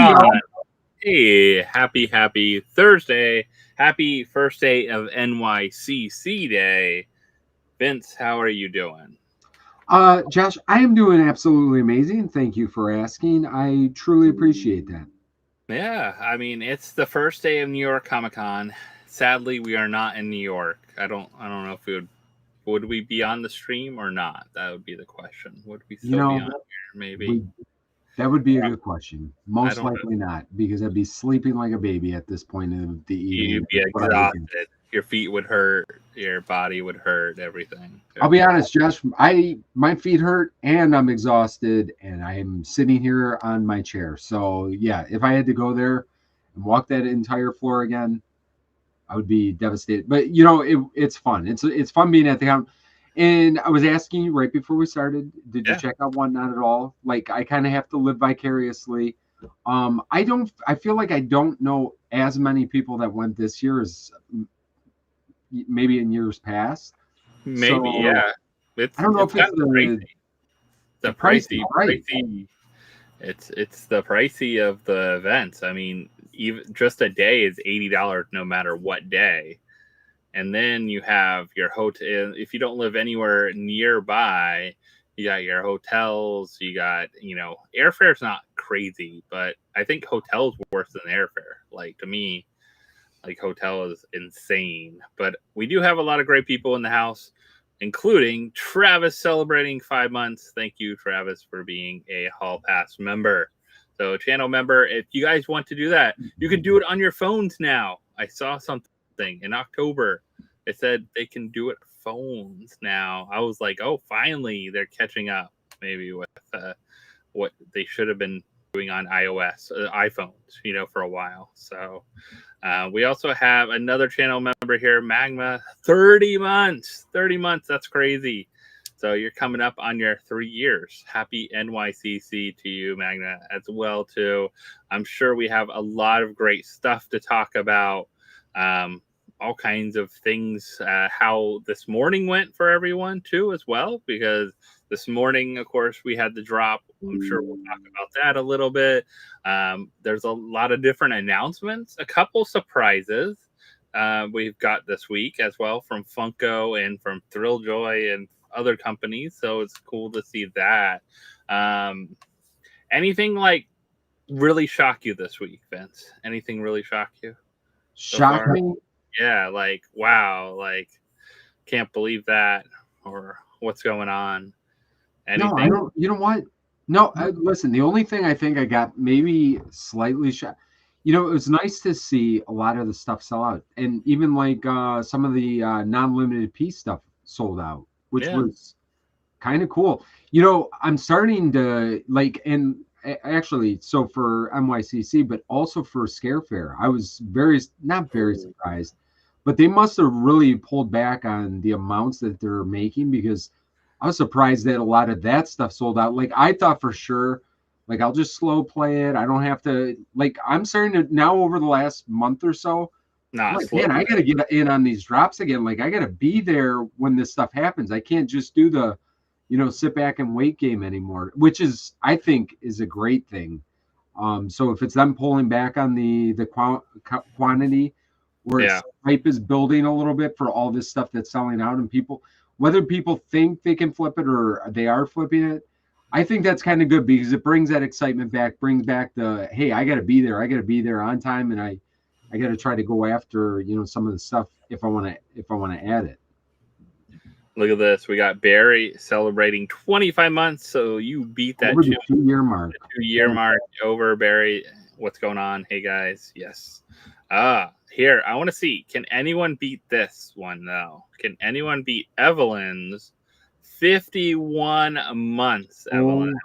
on? Hey, happy Thursday. Happy first day of NYCC day. Vince, how are you doing? Josh, I am doing absolutely amazing. Thank you for asking. I truly appreciate that. Yeah, I mean, it's the first day of New York Comic Con. Sadly, we are not in New York. I don't know if would we be on the stream or not? That would be the question. Would we still be on here? Maybe. That would be a good question. Most don't know. likely not, because I'd be sleeping like a baby at this point of the evening. You'd be exhausted. Your feet would hurt. Your body would hurt. Everything. I'll be honest, Josh. My feet hurt and I'm exhausted, and I'm sitting here on my chair. So yeah, if I had to go there and walk that entire floor again, I would be devastated. But it's fun. It's fun being at the con. And I was asking you right before we started, did you check out Whatnot at all? Like, I kind of have to live vicariously. I feel like I don't know as many people that went this year as maybe in years past. Maybe, so, yeah. I don't know if it's the pricey. It's the pricey of the events. I mean, even just a day is $80 no matter what day. And then you have your hotel. If you don't live anywhere nearby, you got your hotels. You got, airfare's not crazy, but I think hotel's worse than airfare. Like, to me, like, hotel is insane. But we do have a lot of great people in the house, including Travis celebrating 5 months. Thank you, Travis, for being a Hall Pass member. So, channel member, if you guys want to do that, you can do it on your phones now. I saw something in October. It said they can do it phones now. I was like, oh, finally they're catching up maybe with what they should have been doing on iOS, iPhones, for a while. So we also have another channel member here, Magma, 30 months. That's crazy. So you're coming up on your 3 years. Happy NYCC to you, Magna, as well too. I'm sure we have a lot of great stuff to talk about. All kinds of things, how this morning went for everyone too, as well, because this morning, of course, we had the drop. I'm sure we'll talk about that a little bit. There's a lot of different announcements, a couple surprises we've got this week as well from Funko and from Thrilljoy and other companies. So it's cool to see that. Anything like really shock you this week, Vince? Anything really shock you? Shock me? Yeah, like, wow, like, can't believe that, or what's going on? Anything? No, I don't. You know what? No, listen, the only thing I think I got maybe slightly shocked, it was nice to see a lot of the stuff sell out. And even like some of the non-limited piece stuff sold out, which was kind of cool. I'm starting to like, and actually, so for NYCC, but also for Scare Fair, I was not very surprised, but they must have really pulled back on the amounts that they're making, because I was surprised that a lot of that stuff sold out. Like, I thought for sure, like, I'll just slow play it. I don't have to, like, I'm starting to now over the last month or so. Like, man, I got to get in on these drops again. Like, I got to be there when this stuff happens. I can't just do the, sit back and wait game anymore, which is, I think, is a great thing. So if it's them pulling back on the quantity, where hype is building a little bit for all this stuff that's selling out, and whether people think they can flip it or they are flipping it, I think that's kind of good, because it brings that excitement back, brings back the, hey, I got to be there on time, and I got to try to go after some of the stuff if I want to add it. Look at this. We got Barry celebrating 25 months. So you beat that over the 2-year mark. The 2-year mark over, Barry. What's going on? Hey, guys. Yes. Here, I want to see. Can anyone beat this one, though? Can anyone beat Evelyn's 51 months, Evelyn?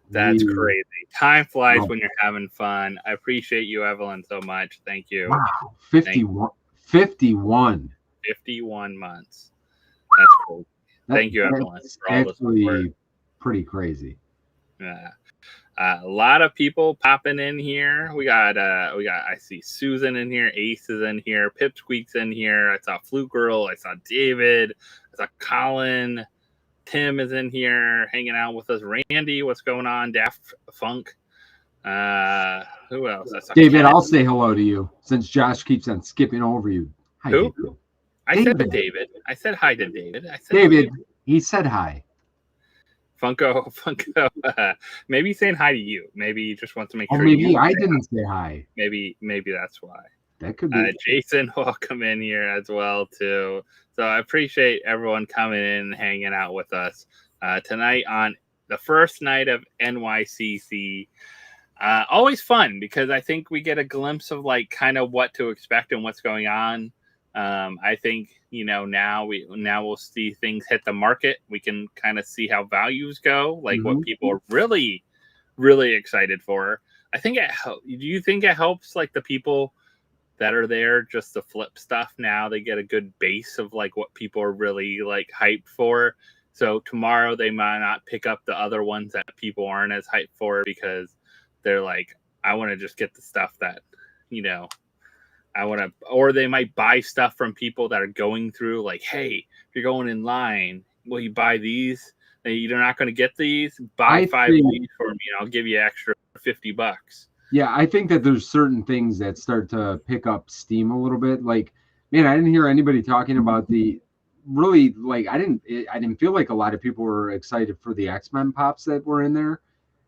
That's crazy. Time flies when you're having fun. I appreciate you, Evelyn, so much. Thank you. Wow. 51. 51 months. That's cool. Thank you, Evelyn. For all actually pretty crazy. Yeah. A lot of people popping in here. We got I see Susan in here, Ace is in here, Pipsqueak's in here. I saw Fluke Girl, I saw David, I saw Colin, Tim is in here hanging out with us. Randy, what's going on? Daft Funk. Who else? David, I'll say hello to you since Josh keeps on skipping over you. Hi, who? David. I said David. I said hi to David. I said David. He said hi. Funko. Maybe he's saying hi to you. Maybe he just wants to make sure. Maybe I didn't say hi. Maybe that's why. That could be. Jason, welcome in here as well too. So I appreciate everyone coming in and hanging out with us tonight on the first night of NYCC. Always fun because I think we get a glimpse of like kind of what to expect and what's going on. I think now we'll see things hit the market. We can kind of see how values go, like what people are really, really excited for. I think do you think it helps like the people that are there just to flip stuff? Now they get a good base of like what people are really like hyped for. So tomorrow they might not pick up the other ones that people aren't as hyped for because they're like, I want to just get the stuff that, I want to, or they might buy stuff from people that are going through like, hey, if you're going in line, will you buy these? And you're not going to get these? Buy 5 of these for me. I'll give you extra $50. Yeah, I think that there's certain things that start to pick up steam a little bit. Like, man, I didn't hear anybody talking about the really like I didn't feel like a lot of people were excited for the X-Men pops that were in there.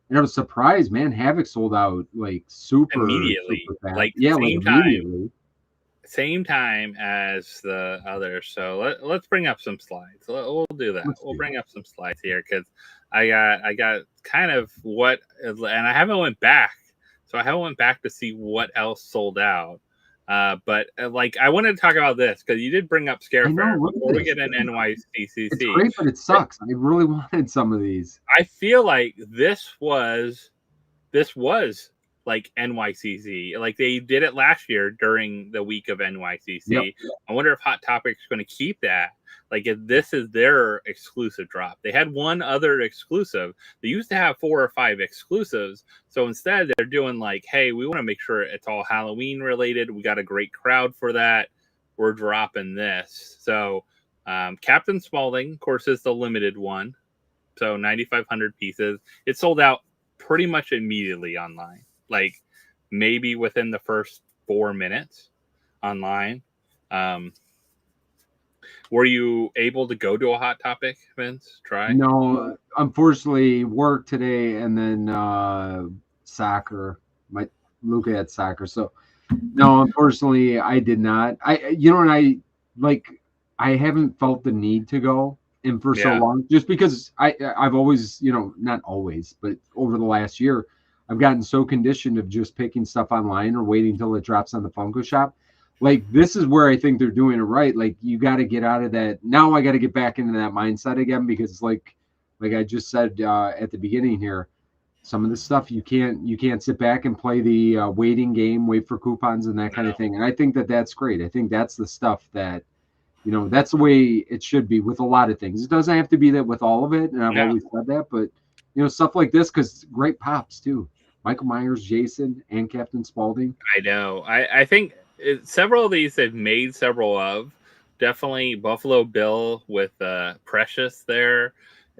And I was surprised, man. Havoc sold out like super immediately. Super fast. Like yeah, same like immediately. Same time as the others. So let's bring up some slides. We'll do that. We'll bring up some slides here because I got kind of what, and I haven't went back. So I haven't went back to see what else sold out. But like I wanted to talk about this because you did bring up Scare Fair before we get in NYCC. It's great, but it sucks. I really wanted some of these. I feel like this was like NYCC. Like they did it last year during the week of NYCC. Yep. I wonder if Hot Topic's going to keep that. Like if this is their exclusive drop. They had one other exclusive. They used to have 4 or 5 exclusives. So instead they're doing like, hey, we want to make sure it's all Halloween related. We got a great crowd for that. We're dropping this. So Captain Spaulding, of course, is the limited one. So 9,500 pieces. It sold out pretty much immediately online. Like maybe within the first 4 minutes online. Were you able to go to a Hot Topic, Vince? Try? No, unfortunately, work today and then soccer. Luca had soccer, so no, unfortunately, I did not. I haven't felt the need to go in for so long, just because I've always, not always, but over the last year, I've gotten so conditioned of just picking stuff online or waiting till it drops on the Funko shop. Like this is where I think they're doing it right. Like you got to get out of that. Now I got to get back into that mindset again because like I just said at the beginning here, some of the stuff you can't sit back and play the waiting game, wait for coupons and that kind of thing. And I think that that's great. I think that's the stuff that, that's the way it should be with a lot of things. It doesn't have to be that with all of it. And I've always said that, but stuff like this, because great pops too. Michael Myers, Jason, and Captain Spaulding. I know. I think several of these they've made several of. Definitely Buffalo Bill with Precious there.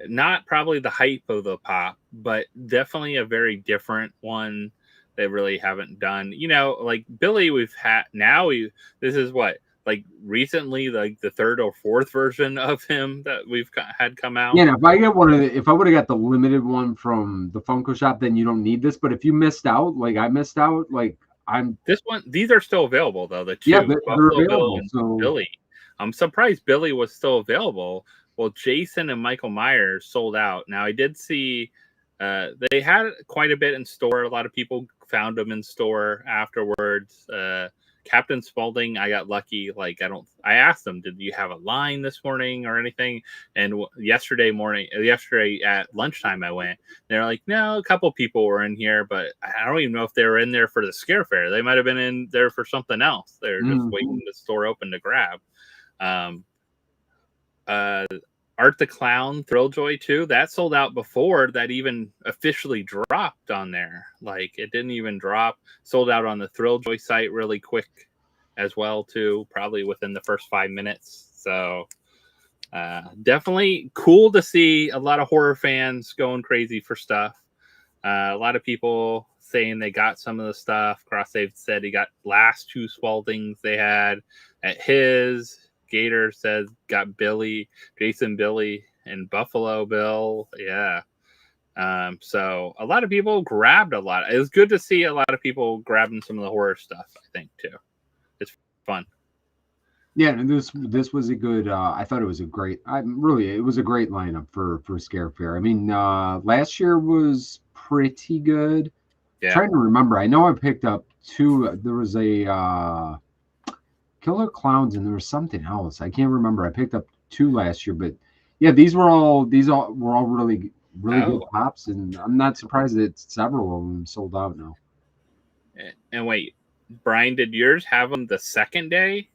Not probably the hype of the pop, but definitely a very different one they really haven't done. Like Billy we've had now. This is what, like recently, like the 3rd or 4th version of him that we've had come out. Yeah, if I would have got the limited one from the Funko shop, then you don't need this. But if you missed out, like I missed out, like these are still available though. The 2, they're available. And Billy. I'm surprised Billy was still available. Well, Jason and Michael Myers sold out. Now I did see they had quite a bit in store. A lot of people found them in store afterwards. Captain Spaulding, I got lucky. Like I asked them, did you have a line this morning or anything? And yesterday at lunchtime, I went. They're like, no, a couple people were in here, but I don't even know if they were in there for the Scare Fair. They might have been in there for something else. They're just waiting the store open to grab. Art the Clown, Thrilljoy 2, that sold out before that even officially dropped on there. Like it didn't even drop. Sold out on the Thrilljoy site really quick as well too, probably within the first 5 minutes. So definitely cool to see a lot of horror fans going crazy for stuff. A lot of people saying they got some of the stuff. CrossSave said he got last 2 Spaldings they had at his. Gator says got Billy, Jason Billy, and Buffalo Bill. Yeah. So a lot of people grabbed a lot. It was good to see a lot of people grabbing some of the horror stuff, I think, too. It's fun. Yeah, and this was a good. I thought it was a great. It was a great lineup for Scare Fair. I mean, last year was pretty good. Yeah. Trying to remember. I know I picked up 2. There was a Killer Clowns, and there was something else. I can't remember. I picked up 2 last year, but yeah, these were all really good pops, and I'm not surprised that several of them sold out now. And wait, Brian, did yours have them the second day?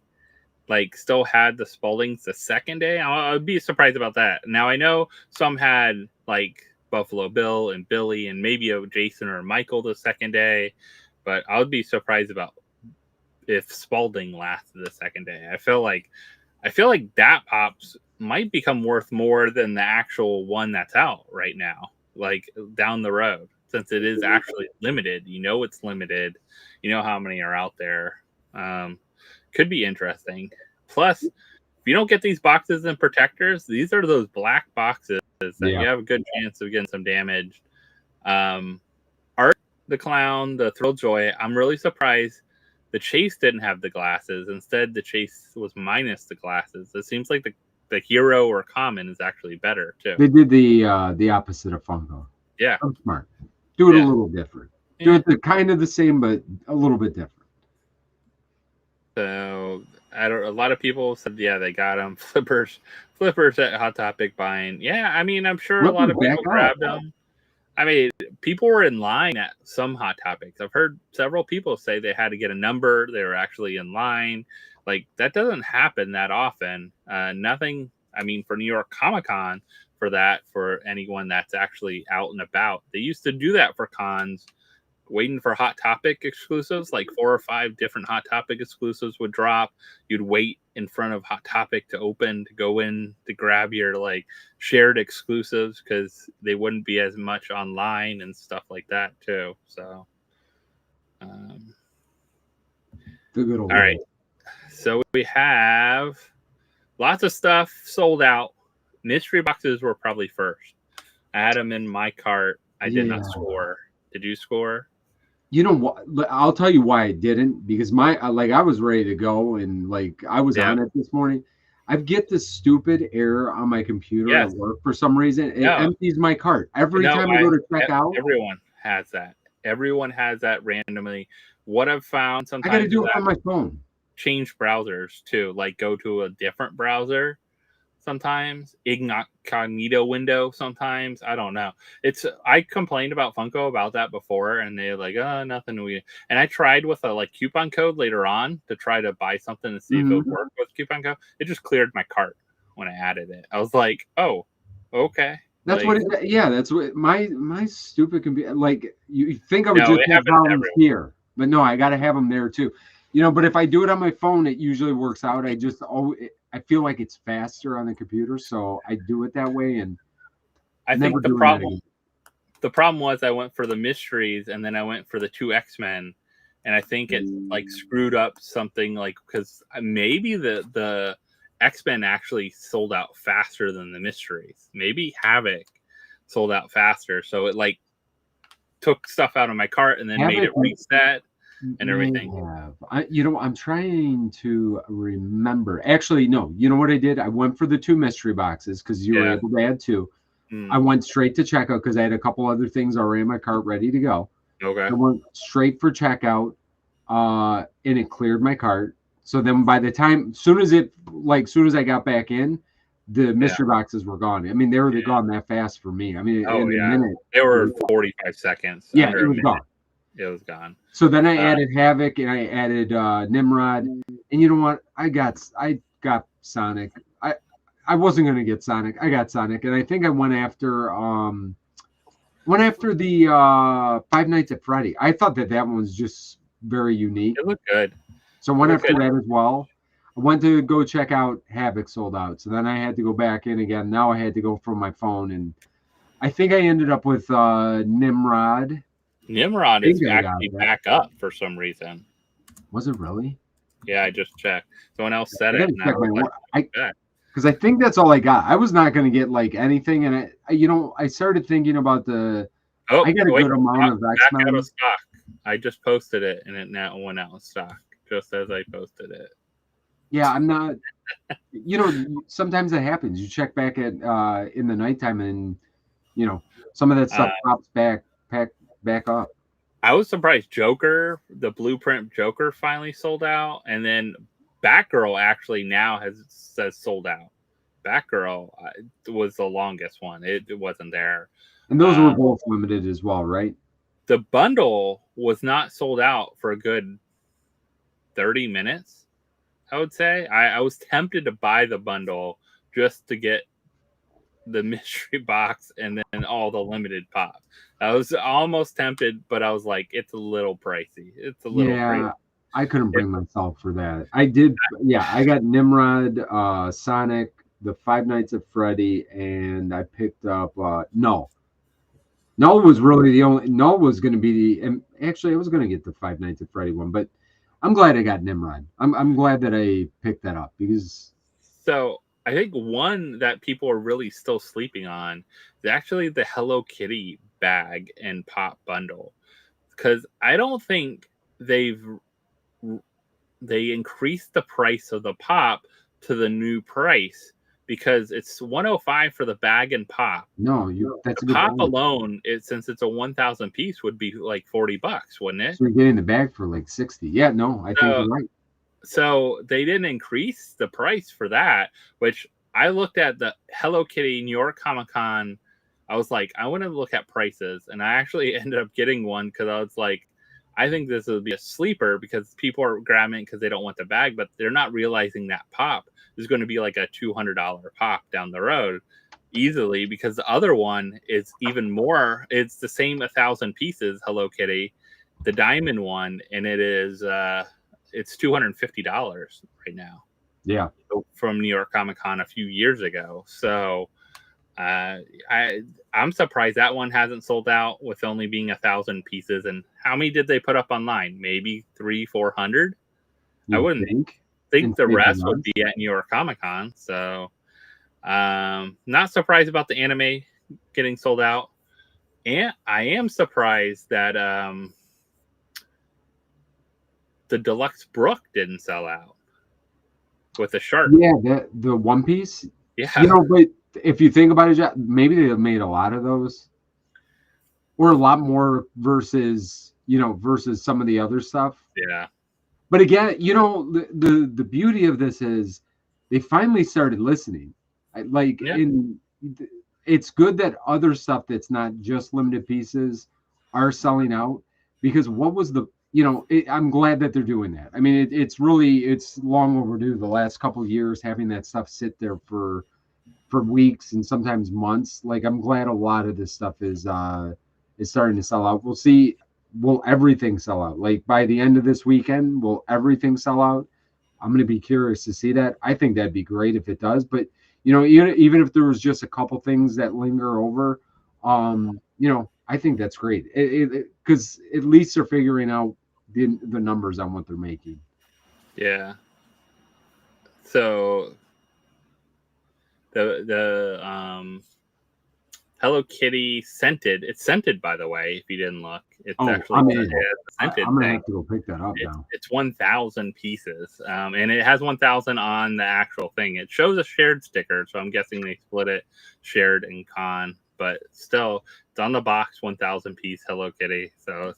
Like, still had the Spaldings the second day? I'd be surprised about that. Now, I know some had, like, Buffalo Bill and Billy and maybe a Jason or Michael the second day, but I would be surprised about if Spalding lasted the second day. I feel like that pops might become worth more than the actual one that's out right now, like down the road, since it is actually limited. You know it's limited. You know how many are out there. Could be interesting. Plus, if you don't get these boxes and protectors, these are those black boxes that you have a good chance of getting some damage. Art the Clown, the Thrill Joy, I'm really surprised the Chase didn't have the glasses. Instead, the Chase was minus the glasses. It seems like the Hero or Common is actually better, too. They did the opposite of Funko. Yeah. I'm smart. Do it a little different. Do it kind of the same, but a little bit different. So a lot of people said, yeah, they got them. Flippers at Hot Topic buying. Yeah, I mean, I'm sure a lot of people grabbed them. I mean, people were in line at some Hot Topics. I've heard several people say they had to get a number. They were actually in line. Like, that doesn't happen that often. Nothing, I mean, for New York Comic-Con, for anyone that's actually out and about. They used to do that for cons, waiting for Hot Topic exclusives, like 4 or 5 different Hot Topic exclusives would drop. You'd wait in front of Hot Topic to open, to go in to grab your like shared exclusives, because they wouldn't be as much online and stuff like that too. So the good old all right. So we have lots of stuff sold out. Mystery boxes were probably first. I had them in my cart. I did not score. Did you score? You know what? I'll tell you why I didn't, because I was ready to go, and like I was on it this morning. I get this stupid error on my computer at work for some reason. It empties my cart every time I go to check out. Everyone has that. Everyone has that randomly. What I've found sometimes I got to do it on my phone. Change browsers too, like go to a different browser. Sometimes incognito window. Sometimes I don't know. I complained about Funko about that before, and they're like, "Oh, nothing." And I tried with a like coupon code later on to try to buy something to see if it would work with coupon code. It just cleared my cart when I added it. I was like, "Oh, okay." That's like, what. That's what my stupid computer. Like you think I would just have problems here, but no, I got to have them there too. You know, but if I do it on my phone, it usually works out. I feel like it's faster on the computer, so I do it that way. And I think the problem was I went for the mysteries, and then I went for the 2 X-Men, and I think it like screwed up something, like because maybe the X-Men actually sold out faster than the mysteries. Maybe Havoc sold out faster, so it like took stuff out of my cart and then made it reset. And everything. I'm trying to remember. Actually, no. You know what I did? I went for the 2 mystery boxes because you were able to add 2. I went straight to checkout because I had a couple other things already in my cart ready to go. Okay. I went straight for checkout, and it cleared my cart. So then by the time, soon as I got back in, the mystery boxes were gone. I mean, they were gone that fast for me. I mean, in a minute. They were 45 seconds. Yeah, it was gone. It was gone. So then I added Havoc, and I added Nimrod, and you know what? I got Sonic. I wasn't gonna get Sonic. I got Sonic, and I think I went after the Five Nights at Freddy. I thought that one was just very unique. It looked good. So I went after that as well. I went to go check out Havoc sold out. So then I had to go back in again. Now I had to go from my phone, and I think I ended up with Nimrod. Nimrod I is think I got actually that. back up for some reason. Was it really? Yeah, I just checked. Someone else said I it. gotta And check I was my like, okay. because I think that's all I got. I was not gonna get like anything, and I started thinking about Oh, I got a wait, good amount of back out X-Men. of stock. I just posted it, and it now went out of stock just as I posted it. Yeah, I'm not. Sometimes that happens. You check back at in the nighttime, and some of that stuff pops back up. I was surprised Joker, the Blueprint Joker, finally sold out, and then Batgirl actually now says sold out. Batgirl was the longest one. It wasn't there. And those were both limited as well, right? The bundle was not sold out for a good 30 minutes, I would say. I was tempted to buy the bundle just to get the mystery box and then all the limited pops. I was almost tempted, but I was like, it's a little pricey. It's a little pricey. I couldn't bring myself for that. I did. Yeah, I got Nimrod, Sonic, the Five Nights at Freddy, and I picked up No. No was really the only. No was going to be the. And actually, I was going to get the Five Nights at Freddy one, but I'm glad I got Nimrod. I'm glad that I picked that up because. So I think one that people are really still sleeping on is actually the Hello Kitty bag and pop bundle, because I don't think they increased the price of the pop to the new price, because it's $105 for the bag and pop. No, that's the pop alone, since it's a 1,000 piece, would be like $40, wouldn't it? So you're getting the bag for like 60. Yeah, no, I think you're right. So they didn't increase the price for that, which I looked at the Hello Kitty New York Comic Con. I was like, I want to look at prices, and I actually ended up getting one because I was like, I think this would be a sleeper because people are grabbing it because they don't want the bag, but they're not realizing that pop is going to be like a $200 pop down the road easily, because the other one is even more. It's the same 1,000 pieces Hello Kitty, the diamond one, and it's $250 right now. Yeah, from New York Comic Con a few years ago. So I'm surprised that one hasn't sold out with only being 1,000 pieces. And how many did they put up online? Maybe 300-400. I wouldn't think the rest would be at New York Comic Con. So not surprised about the anime getting sold out. And I am surprised that the Deluxe Brook didn't sell out with the shark. Yeah, the One Piece. Yeah. But if you think about it, maybe they've made a lot of those, or a lot more versus some of the other stuff. Yeah. But again, the beauty of this is they finally started listening. It's good that other stuff that's not just limited pieces are selling out, because what was I'm glad that they're doing that. I mean, it's long overdue. The last couple of years, having that stuff sit there for weeks and sometimes months. Like, I'm glad a lot of this stuff is starting to sell out. We'll see. Will everything sell out? Like, by the end of this weekend, will everything sell out? I'm going to be curious to see that. I think that'd be great if it does. But even if there was just a couple things that linger over, I think that's great. Because at least they're figuring out the numbers on what they're making. Yeah. So the Hello Kitty scented. It's scented, by the way. If you didn't look, it's actually scented. I'm gonna have to go pick that up now. It's 1,000 pieces, and it has 1,000 on the actual thing. It shows a shared sticker, so I'm guessing they split it, shared and con. But still, it's on the box, 1,000 piece Hello Kitty. So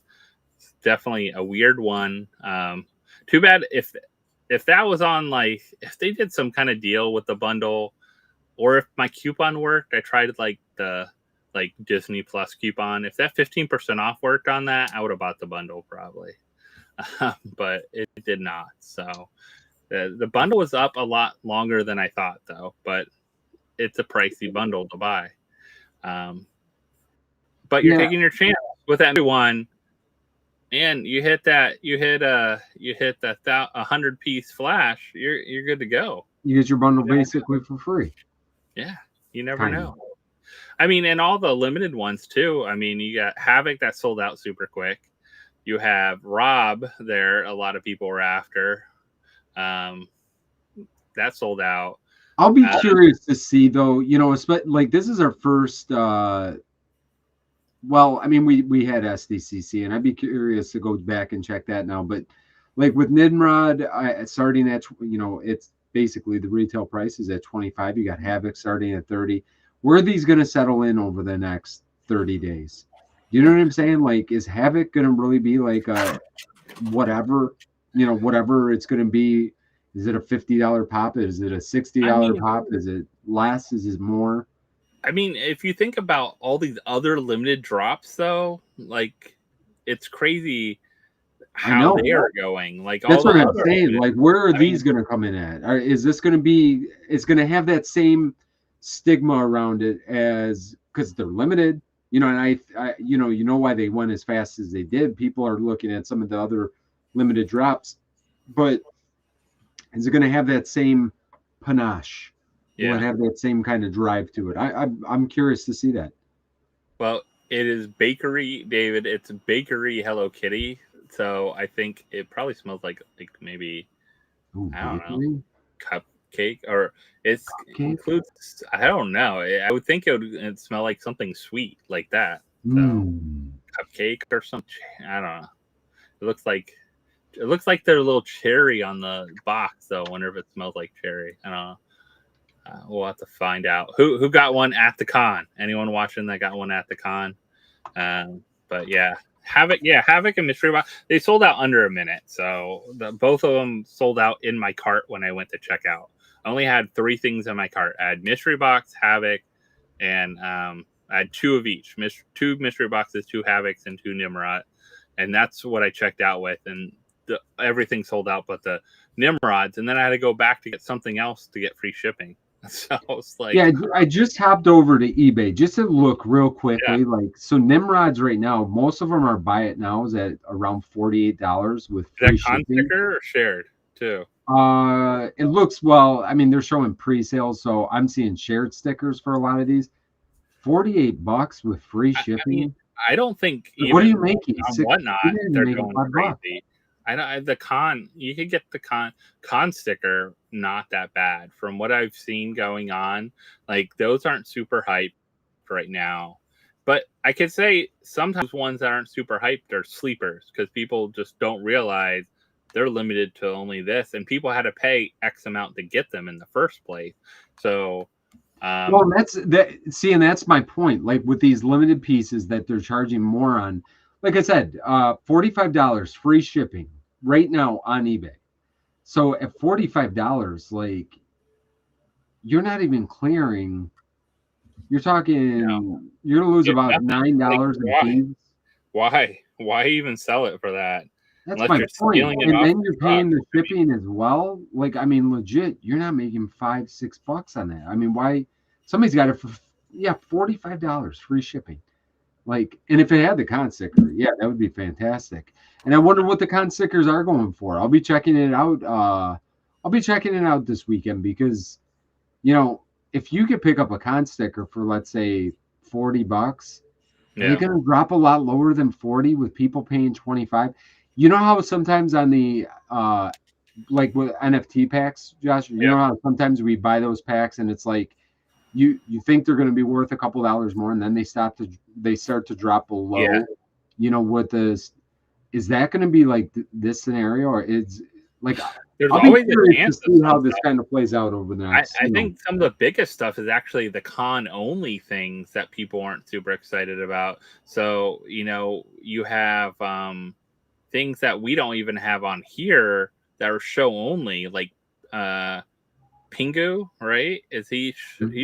it's definitely a weird one. Too bad if that was on, like, if they did some kind of deal with the bundle, or if my coupon worked. I tried the Disney Plus coupon. If that 15% off worked on that, I would have bought the bundle probably. But it did not. So the bundle was up a lot longer than I thought, though. But it's a pricey bundle to buy. But you're taking your chance with that one, and you hit that 100 piece flash. You're good to go. You get your bundle basically for free. Yeah, you never know. I mean, and all the limited ones too. I mean, you got Havoc that sold out super quick. You have Rob there. A lot of people were after. That sold out. I'll be curious to see though. You know, like this is our first. Well, I mean, we had SDCC, and I'd be curious to go back and check that now. But like with Nimrod, starting at it's basically the retail price is at 25. You got Havoc starting at 30. Where are these going to settle in over the next 30 days? You know what I'm saying? Like, is Havoc going to really be like a whatever, whatever it's going to be? Is it a $50 pop? Is it a $60 pop? Is it less? Is it more? I mean, if you think about all these other limited drops, though, like it's crazy how they are going. Like that's all what I'm saying. Like, where are these going to come in at? Is this going to be? It's going to have that same stigma around it as because they're limited. And I you know why they went as fast as they did. People are looking at some of the other limited drops, but is it going to have that same panache? Yeah. Will it have that same kind of drive to it? I'm curious to see that. Well, it is bakery, David. It's bakery Hello Kitty. So I think it probably smells like maybe I don't know, cupcake, or includes. I don't know. I would think it'd smell like something sweet like that. So cupcake or something. I don't know. It looks like there's a little cherry on the box, though. I wonder if it smells like cherry. I don't know. We'll have to find out. Who got one at the con? Anyone watching that got one at the con? But yeah, Havoc and Mystery Box, they sold out under a minute. So both of them sold out in my cart when I went to check out. I only had 3 things in my cart. I had Mystery Box, Havoc, and I had 2 of each. 2 Mystery Boxes, 2 Havocs, and 2 Nimrod. And that's what I checked out with. And everything sold out but the Nimrods. And then I had to go back to get something else to get free shipping. So it's like, yeah, I just hopped over to eBay just to look real quickly. Like, so Nimrods right now, most of them are buy it now is at around $48 with free shipping. Sticker or shared too? It looks, well, I mean, they're showing pre-sales, so I'm seeing shared stickers for a lot of these. $48 with free shipping. I mean, I don't think. What are you making? Whatnot, they're going crazy. The con, you could get the con sticker, not that bad from what I've seen going on. Like those aren't super hyped right now, but I could say sometimes ones that aren't super hyped are sleepers because people just don't realize they're limited to only this, and people had to pay X amount to get them in the first place. So, well, and that's my point. Like with these limited pieces that they're charging more on, like I said, $45 free shipping right now on eBay. So at $45, like you're not even clearing. You're talking. You're gonna lose about $9 in fees. Why even sell it for that? That's my point. And then you're paying the shipping as well. Like, I mean, legit, you're not making $5-6 on that. I mean, why? Somebody's got it for $45 free shipping. Like, and if it had the con sticker, yeah, that would be fantastic. And I wonder what the con stickers are going for. I'll be checking it out. I'll be checking it out this weekend because, if you could pick up a con sticker for, let's say, $40, they're going to drop a lot lower than 40 with people paying 25. You know how sometimes on the like with NFT packs, Josh, you know how sometimes we buy those packs and it's like you think they're going to be worth a couple dollars more, and then they start to drop below. What is that going to be like this scenario, or is like there's always a chance to see how this kind of plays out over the next. I think some of the biggest stuff is actually the con only things that people aren't super excited about. So you have things that we don't even have on here that are show only, like Pingu, right? Is he's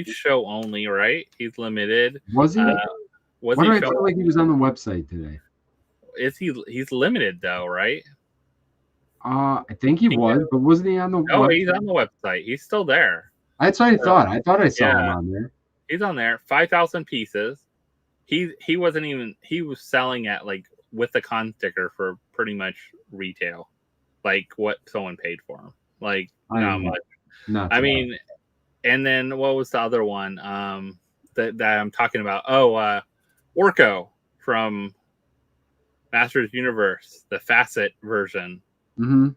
show only, right? He's limited. Was he? I feel like he was on the website today. He's limited though, right? I think he was, but wasn't he on the website? He's on the website. He's still there. That's what I thought. I thought I saw him on there. He's on there. 5,000 pieces. He wasn't even, he was selling at like with the con sticker for pretty much retail, like what someone paid for him. Like not much. I mean, and then what was the other one? that I'm talking about. Oh, Orko from Masters Universe, the Facet version. Mm-hmm.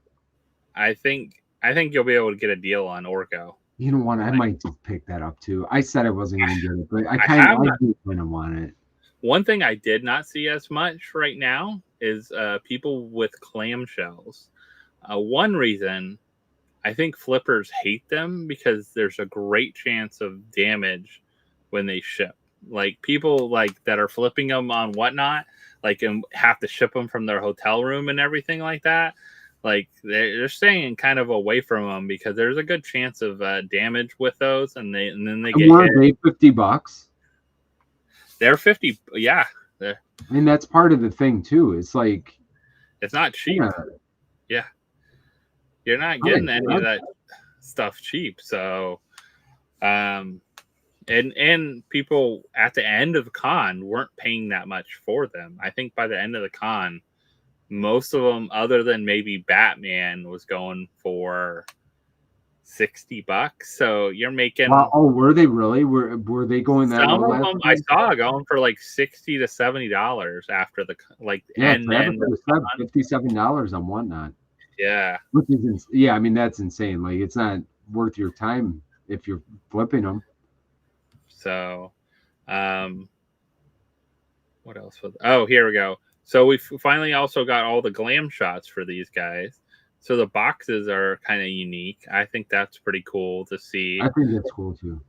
I think you'll be able to get a deal on Orko. You know what? I might just pick that up too. I said I wasn't going to get it, but I do kind of want it. One thing I did not see as much right now is people with clamshells. One reason I think flippers hate them because there's a great chance of damage when they ship. Like people like that are flipping them on whatnot, like and have to ship them from their hotel room and everything like that. Like they're staying kind of away from them because there's a good chance of damage with those, and then they get hit. $50. They're 50, yeah. And that's part of the thing too. It's like it's not cheap. Yeah. You're not getting any of that stuff cheap. So, and people at the end of the con weren't paying that much for them. I think by the end of the con, most of them, other than maybe Batman, was going for $60. So you're making. Wow. Oh, were they really? Were they going that? Some of them I saw going for like $60 to $70 after the end. $57 on whatnot. Yeah. Which is I mean that's insane. Like it's not worth your time if you're flipping them. So, what else was? Oh, here we go. So we finally also got all the glam shots for these guys. So the boxes are kind of unique. I think that's pretty cool to see. I think that's cool too.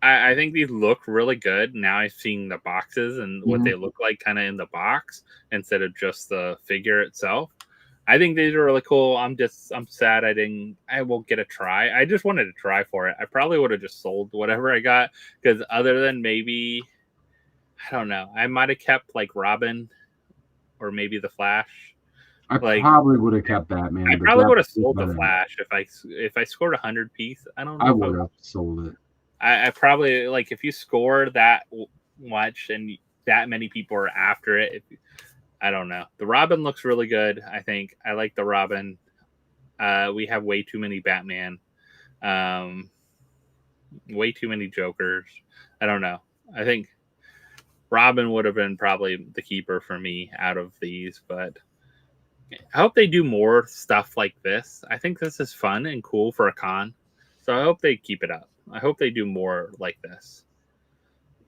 I think these look really good. Now I've seen the boxes and what they look like kind of in the box instead of just the figure itself. I think these are really cool. I'm sad I won't get a try. I just wanted to try for it. I probably would have just sold whatever I got because other than maybe, I don't know, I might have kept like Robin or maybe the Flash. I probably would have kept Batman. I probably would have sold the Flash if I scored 100 piece. I don't know. I would have sold it. I probably like if you score that much and that many people are after it. I don't know. The Robin looks really good. I think I like the Robin. We have way too many Batman, way too many Jokers. I don't know. I think Robin would have been probably the keeper for me out of these, but I hope they do more stuff like this. I think this is fun and cool for a con. So I hope they keep it up. I hope they do more like this.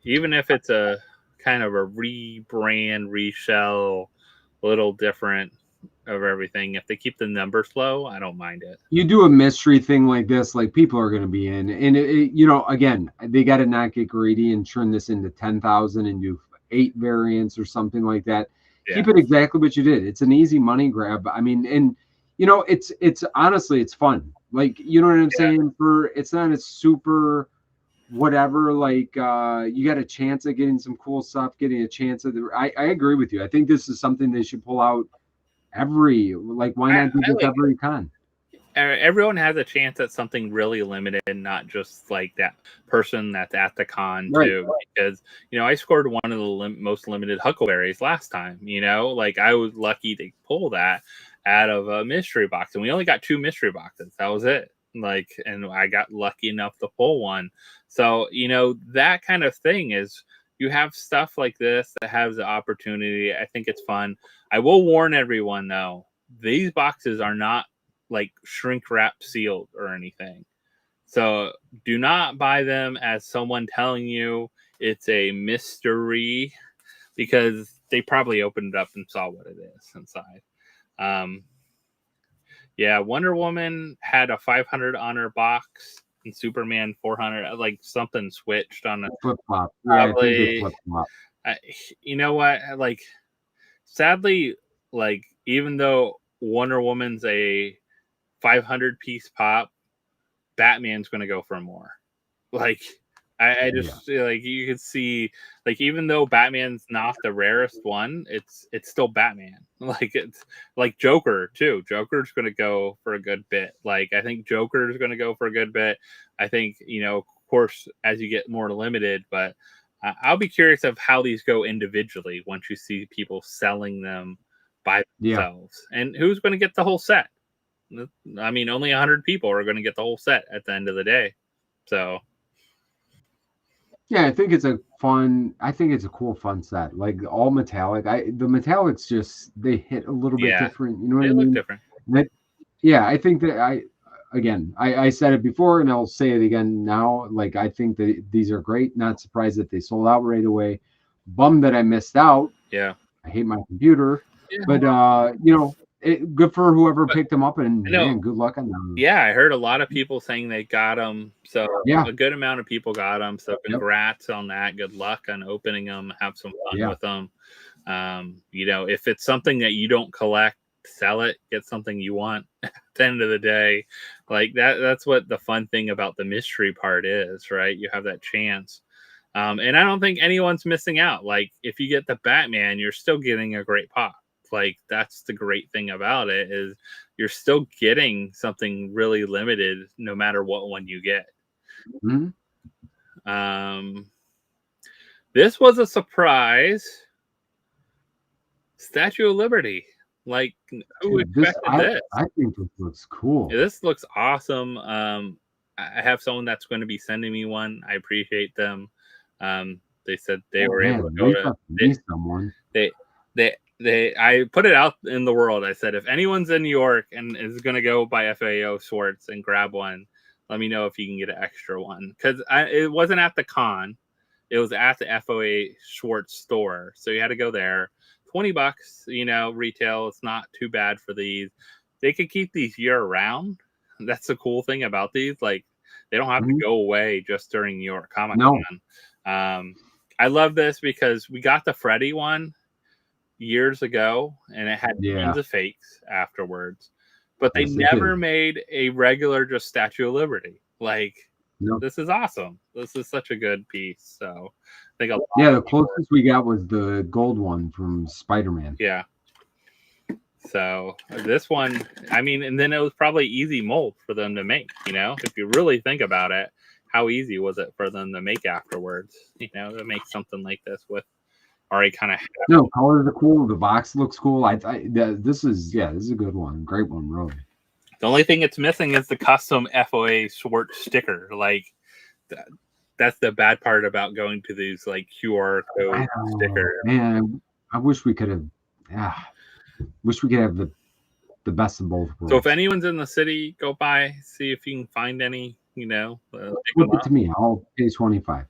Even if it's a kind of a rebrand, reshell, a little different of everything. If they keep the numbers low, I don't mind it. You do a mystery thing like this, like people are going to be in. And, again, they got to not get greedy and turn this into 10,000 and do 8 variants or something like that. Yeah. Keep it exactly what you did. It's an easy money grab. I mean, and, it's honestly, it's fun. Like, you know what I'm saying? It's not a super whatever, like you got a chance at getting some cool stuff, getting a chance at I agree with you. I think this is something they should pull out why not do this every con? Everyone has a chance at something really limited, not just like that person that's at the con too. Because I scored one of the most limited Huckleberries last time. Like I was lucky to pull that out of a mystery box, and we only got 2 mystery boxes. That was it. And I got lucky enough to pull one. So, that kind of thing is you have stuff like this that has the opportunity. I think it's fun. I will warn everyone though, these boxes are not like shrink wrap sealed or anything. So do not buy them as someone telling you it's a mystery because they probably opened it up and saw what it is inside. Yeah, Wonder Woman had a 500 on her box and Superman 400. Like something switched on a flip flop. Probably. You know what? Like, sadly, like even though Wonder Woman's a 500 piece pop, Batman's going to go for more. Like, I just like you can see, like even though Batman's not the rarest one, it's still Batman. Like it's like Joker too. Joker's going to go for a good bit. Like I think Joker's going to go for a good bit. I think of course as you get more limited, but I'll be curious of how these go individually once you see people selling them by themselves, and who's going to get the whole set. I mean, only 100 people are going to get the whole set at the end of the day. So. Yeah, I think it's a cool, fun set. Like all metallic. The metallics just they hit a little bit Yeah, different. You know what they I look mean? different. Yeah, I think that I said it before and I'll say it again now. Like I think that these are great. Not surprised that they sold out right away. Bummed that I missed out. Yeah. I hate my computer, Yeah. but good for whoever But picked them up, and I know. man, good luck on them. Yeah, I heard a lot of people saying they got them. So Yeah, a good amount of people got them. So yep, congrats on that. Good luck on opening them. Have some fun yeah. with them. If it's something that you don't collect, sell it. Get something you want. At the end of the day, like that's what the fun thing about the mystery part is, right? You have that chance. And I don't think anyone's missing out. Like if you get the Batman, you're still getting a great pop. Like that's the great thing about it is you're still getting something really limited no matter what one you get. Mhm. This was a surprise. Statue of Liberty. Like who Dude, this expected this? I think this looks cool. Yeah, this looks awesome. I have someone that's going to be sending me one. I appreciate them. They said they Oh were able to man, go reach to out to me, someone. they I put it out in the world. I said if anyone's in New York and is going to go by FAO Schwartz and grab one, let me know if you can get an extra one because it wasn't at the con, it was at the FOA Schwartz store, so you had to go there. $20, retail. It's not too bad for these. They could keep these year round. That's the cool thing about these. Like they don't have to Mhm. go away just during New York Comic No, Con. I love this because we got the Freddy one years ago and it had yeah, tons of fakes afterwards, but they yes, it never did. made a regular just Statue of Liberty. Like No, this is awesome. This is such a good piece. So I think a lot yeah, of the people, closest we got was the gold one from Spider-Man. yeah. So this one, I mean, and then it was probably easy mold for them to make, if you really think about it, how easy was it for them to make afterwards, to make something like this with already kind of. No, colors are cool. The box looks cool. This is a good one, great one, really. The only thing it's missing is the custom FOA Schwartz sticker. Like that's the bad part about going to these like QR code I know, sticker. man. I wish we could have. Yeah, wish we could have the best of both So if worlds. anyone's in the city, go by, see if you can find any. Pick Flip them it up. to me. I'll pay 25.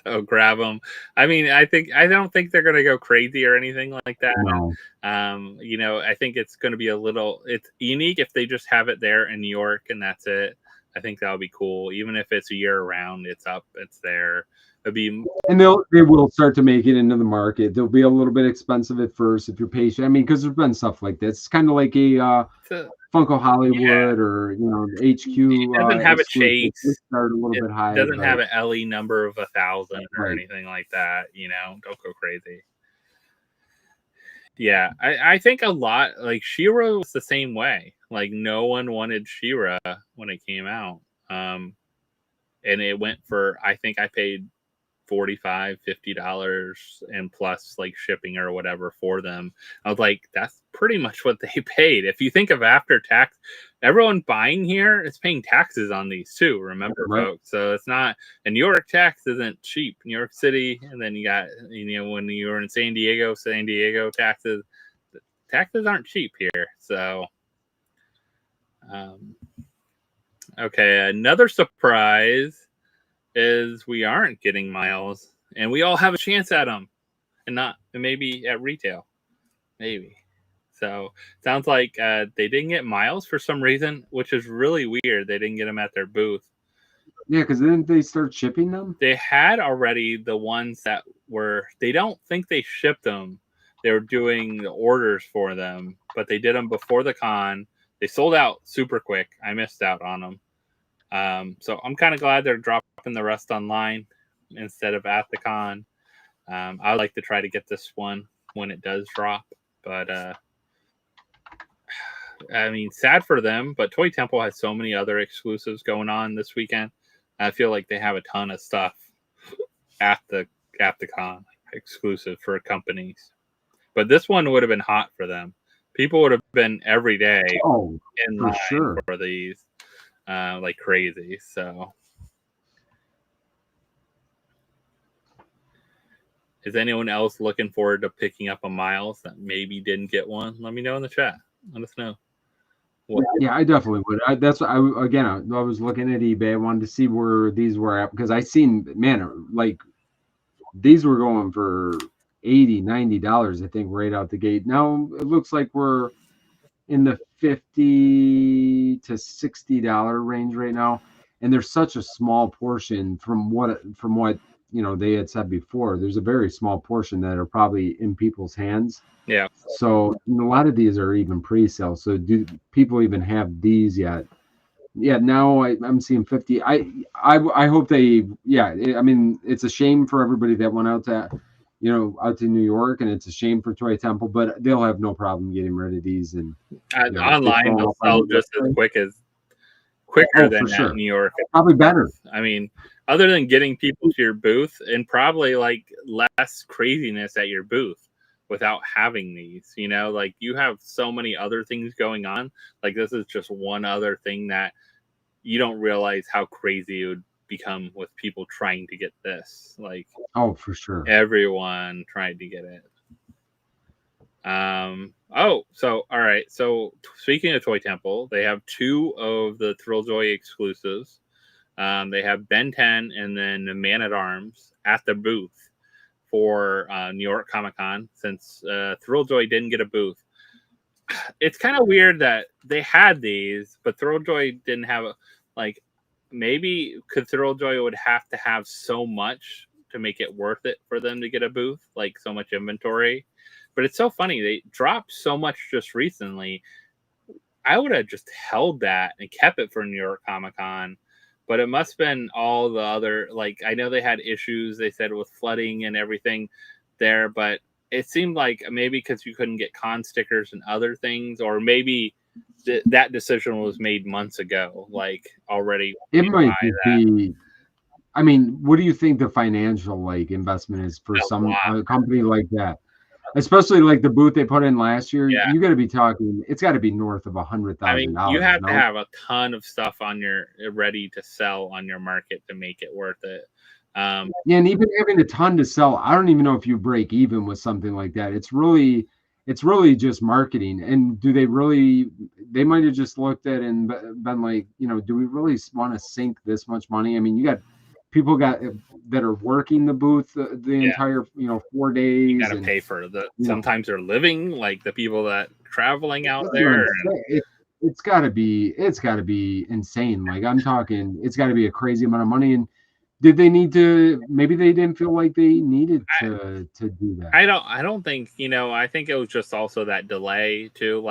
So grab them. I mean, I don't think they're gonna go crazy or anything like that. No, I think it's gonna be it's unique if they just have it there in New York and that's it. I think that would be cool. Even if it's a year round, it's up, it's there. It'd be and they will start to make it into the market. They'll be a little bit expensive at first if you're patient. I mean, because there's been stuff like this. It's kind of like a Funko Hollywood or the HQ it doesn't have a exclusive. They chase. start a little It bit high, doesn't have but an LE number of 1,000 or right. anything like that. Don't go crazy. Yeah, I think a lot like She-Ra was the same way. Like no one wanted She-Ra when it came out, and it went for I think I paid $45-$50 and plus like shipping or whatever for them. I was like, that's pretty much what they paid. If you think of after tax, everyone buying here is paying taxes on these too. Remember, Right. folks. So it's not. And New York tax isn't cheap. New York City, and then you got when you were in San Diego taxes. Taxes aren't cheap here. So, okay, another surprise is we aren't getting Miles, and we all have a chance at them, and maybe at retail, maybe. So sounds like they didn't get Miles for some reason, which is really weird. They didn't get them at their booth. Yeah, because then they start shipping them. They had already the ones that were. They don't think they shipped them. They were doing the orders for them, but they did them before the con. They sold out super quick. I missed out on them. So I'm kind of glad they're dropping the rest online instead of at the con. I would like to try to get this one when it does drop, but I mean, sad for them. But Toy Temple has so many other exclusives going on this weekend. I feel like they have a ton of stuff at the con exclusive for companies. But this one would have been hot for them. People would have been every day in line for these. Like crazy. So Is anyone else looking forward to picking up a Miles that maybe didn't get one? Let me know in the chat. Let us know. Yeah, I definitely would. That's what I was looking at eBay. I wanted to see where these were at because I seen, man, like these were going for $80-$90, I think, right out the gate. Now it looks like we're in the $50 to $60 range right now, and there's such a small portion from what they had said before. There's a very small portion that are probably in people's hands. Yeah. So a lot of these are even pre-sale. So do people even have these yet? Yeah, now I'm seeing 50. I hope they. Yeah, I mean, it's a shame for everybody that went out to, out to New York, and it's a shame for Toy Temple, but they'll have no problem getting rid of these. And online, they'll sell just as quicker than at New York. Probably better. I mean, other than getting people to your booth, and probably like less craziness at your booth without having these, like you have so many other things going on. Like this is just one other thing that you don't realize how crazy it would become with people trying to get this. Like, oh, for sure, everyone trying to get it. So all right. So speaking of Toy Temple, they have 2 of the Thrilljoy exclusives. They have Ben 10 and then the Man at Arms at the booth for New York Comic Con, since Thrilljoy didn't get a booth. It's kind of weird that they had these, but Thrilljoy didn't have maybe because Thrilljoy would have to have so much to make it worth it for them to get a booth, like so much inventory. But it's so funny. They dropped so much just recently. I would have just held that and kept it for New York Comic Con. But it must have been all the other, I know they had issues, they said, with flooding and everything there, but it seemed like maybe because you couldn't get con stickers and other things, or maybe that decision was made months ago, already. It might be. I mean, what do you think the financial investment is for a company like that? Especially like the booth they put in last year, you got to be talking. It's got to be north of $100,000. I mean, you have to have a ton of stuff on your ready to sell on your market to make it worth it. And even having a ton to sell, I don't even know if you break even with something like that. It's really just marketing. And do they really? They might have just looked at it and been like, do we really want to sink this much money? I mean, you got people that are working the booth the entire 4 days. You got to pay for sometimes they're living, like the people that traveling out there. It's got to be insane. Like I'm talking, it's got to be a crazy amount of money. And did they need to? Maybe they didn't feel like they needed to do that. I don't think I think it was just also that delay too,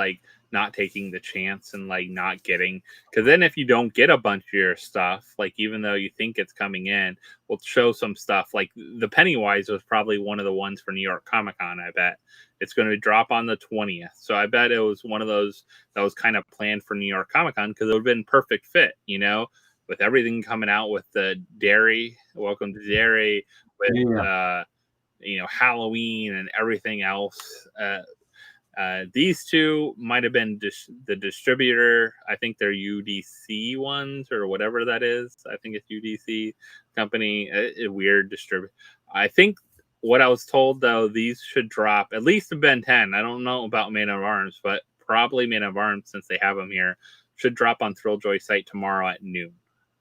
not taking the chance and not getting, because then if you don't get a bunch of your stuff, even though you think it's coming in, we'll show some stuff. Like the Pennywise was probably one of the ones for New York Comic Con. I bet it's going to drop on the 20th, so I bet it was one of those that was kind of planned for New York Comic Con, because it would have been perfect fit, with everything coming out with the Derry, Welcome to Derry, with Halloween and everything else. These 2 might have been the distributor. I think they're UDC ones or whatever that is. I think it's UDC company, a weird distributor. I think what I was told, though, these should drop, at least the Ben 10. I don't know about Man of Arms, but probably Man of Arms, since they have them here, should drop on Thrilljoy site tomorrow at noon.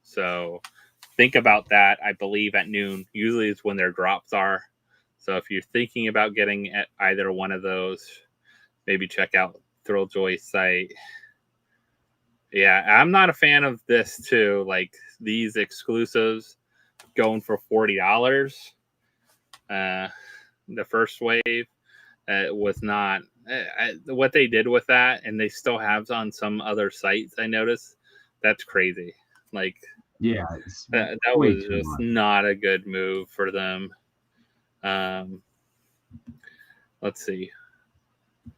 So think about that. I believe at noon usually is when their drops are. So if you're thinking about getting at either one of those, maybe check out Thrilljoy site. Yeah, I'm not a fan of this too. Like these exclusives going for $40. The first wave was not what they did with that, and they still have on some other sites. I noticed that's crazy. That was just not a good move for them. Let's see.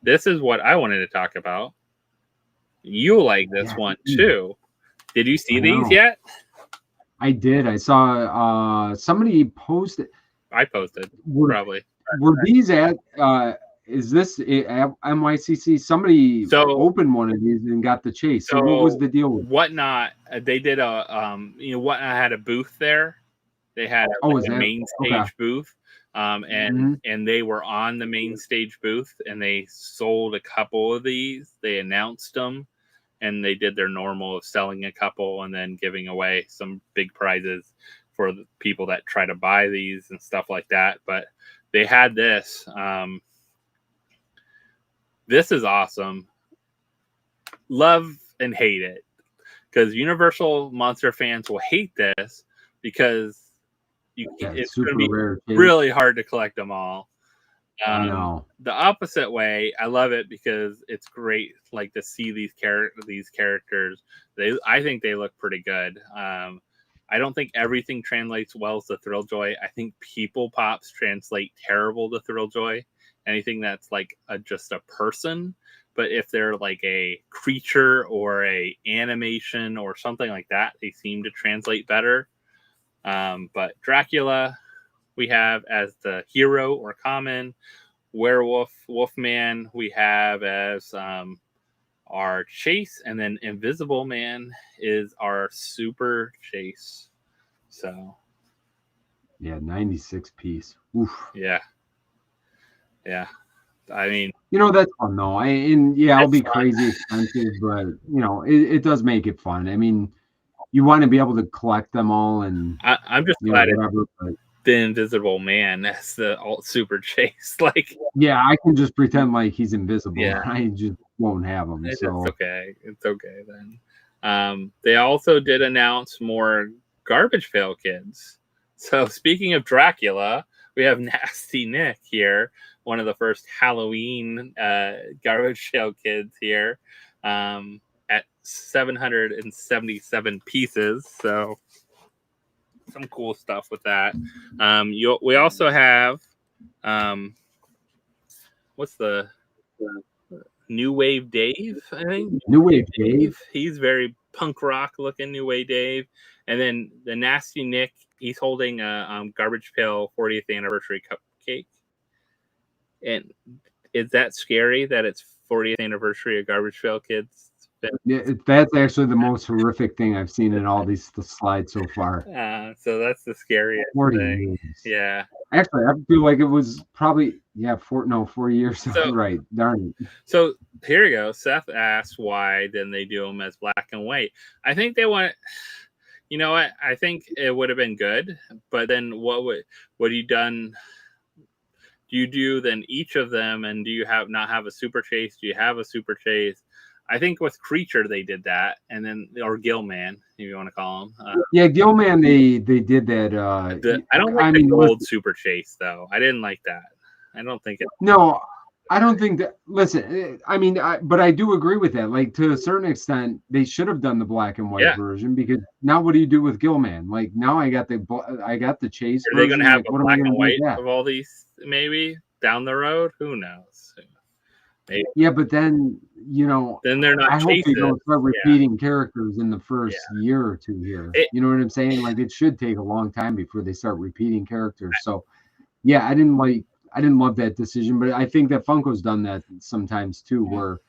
This is what I wanted to talk about. You like this one too. Did you see these yet? I did. I saw somebody posted. I posted probably. Were these at is this at NYCC? Somebody opened one of these and got the chase. So what was the deal with Whatnot? They did a Whatnot had a booth there. They had a main stage booth. and they were on the main stage booth, and they sold a couple of these. They announced them, and they did their normal of selling a couple and then giving away some big prizes for the people that try to buy these and stuff like that. But they had this. This is awesome. Love and hate it, because Universal Monster fans will hate this because it's going to be really hard to collect them all. I know. The opposite way, I love it because it's great, like, to see these characters. I think they look pretty good. I don't think everything translates well to Thrilljoy. I think People Pops translate terrible to Thrilljoy. Anything that's like just a person, but if they're like a creature or a animation or something like that, they seem to translate better. But Dracula, we have as the hero or common. Werewolf, Wolfman, we have as our chase, and then Invisible Man is our super chase. So, yeah, 96 piece. Oof. Yeah. I mean, that's fun though. I'll be crazy expensive, but it does make it fun. I mean, you want to be able to collect them all, and I'm just glad the Invisible Man as the super chase. Like, yeah, I can just pretend like he's invisible. Yeah. I just won't have him. It's okay then. They also did announce more Garbage Pail Kids. So speaking of Dracula, we have Nasty Nick here, one of the first Halloween Garbage Pail Kids here, at 777 pieces. So some cool stuff with that. We also have what's the New Wave Dave, I think. New Wave Dave. He's very punk rock looking, New Wave Dave. And then the Nasty Nick, he's holding a Garbage Pail 40th anniversary cupcake. And is that scary that it's 40th anniversary of Garbage Pail Kids? Yeah, that's actually the most horrific thing I've seen in all these slides so far. So that's the scariest 40 thing. Years. Yeah. Actually, I feel like it was probably 4 years. So, right. Darn it. So here you go. Seth asked why didn't they do them as black and white? I think they want. You know what? I think it would have been good, but then what you done? Do you do then each of them, and do you not have a super chase? Do you have a super chase? I think with Creature they did that, and then or Gilman, if you want to call him. Gilman they did that. I don't like the gold super chase though. I didn't like that. I don't think it. No, I don't think that. Listen, I mean, but I do agree with that. Like, to a certain extent, they should have done the black and white version, because now what do you do with Gilman? Like, now I got the chase. Are they going to have a black and white of all these? Maybe down the road, who knows? Maybe. Yeah, but then then they're not. I hope they don't start repeating characters in the first year or two here. You know what I'm saying? Like, it should take a long time before they start repeating characters. So, yeah, I didn't love that decision, but I think that Funko's done that sometimes too, where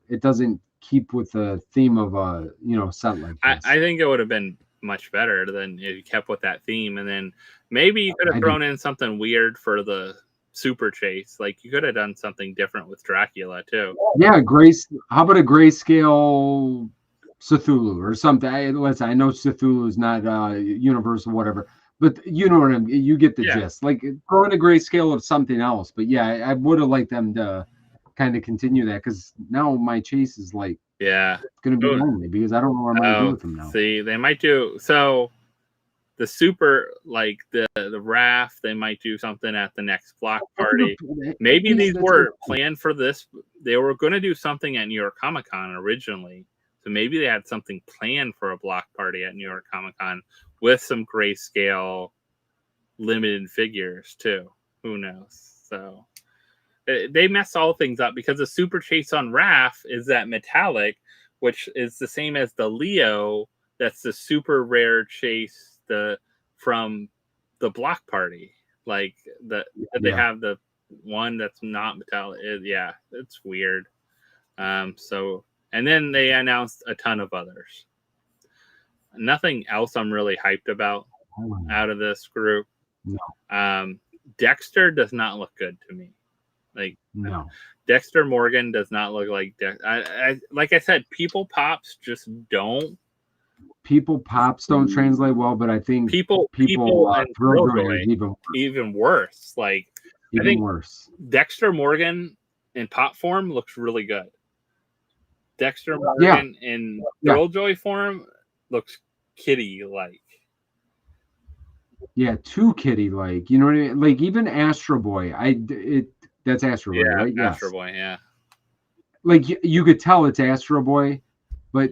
it doesn't keep with the theme of a set like this. I think it would have been much better than if you kept with that theme, and then maybe you could have thrown in something weird for the super chase. Like, you could have done something different with Dracula too. Yeah, how about a grayscale Cthulhu or something? I know Cthulhu is not universal, whatever. But you know what I mean. You get the gist. Like, throw in a grayscale of something else. But yeah, I would have liked them to kind of continue that, because now my chase is like going to be lonely, because I don't know what I'm going to do with them now. See, they might do so. The super, like the raft, they might do something at the next block party. Maybe these were planned for this. They were going to do something at New York Comic Con originally. So maybe they had something planned for a block party at New York Comic Con with some grayscale limited figures too. Who knows? So they mess all things up, because the super chase on Raph is that metallic, which is the same as the Leo. That's the super rare chase from the block party. Like they have the one that's not metallic. It's weird. So, and then they announced a ton of others. Nothing else I'm really hyped about out of this group. No. Dexter does not look good to me. Like, no. Dexter Morgan does not look like like I said, People Pops just don't. People Pops don't translate well, but I think people and Thrilljoy is even worse. Like, I think worse. Dexter Morgan in pop form looks really good. Dexter Morgan in Thrilljoy form looks kitty-like. Yeah, too kitty-like. You know what I mean? Like, even Astro Boy. That's Astro Boy, right? Yes. Astro Boy, yeah. Like, you could tell it's Astro Boy, but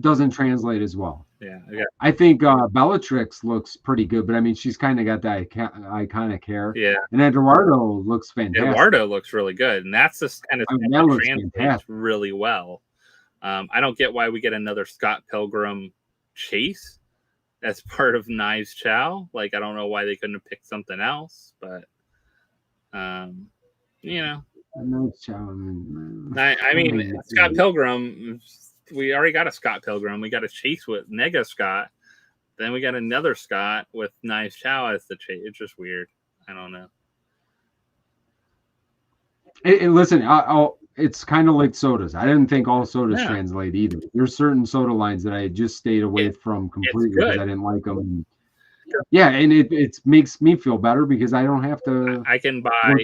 doesn't translate as well. Yeah. I think Bellatrix looks pretty good, but I mean, she's kind of got that iconic hair. Yeah. And Eduardo looks fantastic. Eduardo looks really good, and that's just kind of that translates really well. I don't get why we get another Scott Pilgrim chase as part of Knives Chow. Like, I don't know why they couldn't have picked something else, but you know. Knives Chow. I mean, Scott Pilgrim. We already got a Scott Pilgrim. We got a chase with Nega Scott. Then we got another Scott with Knives Chow as the chase. It's just weird. I don't know. Listen, it's kind of like sodas. I didn't think all sodas translate either. There's certain soda lines that I just stayed away from completely because I didn't like them. Yeah, and it makes me feel better because I don't have to. I can buy.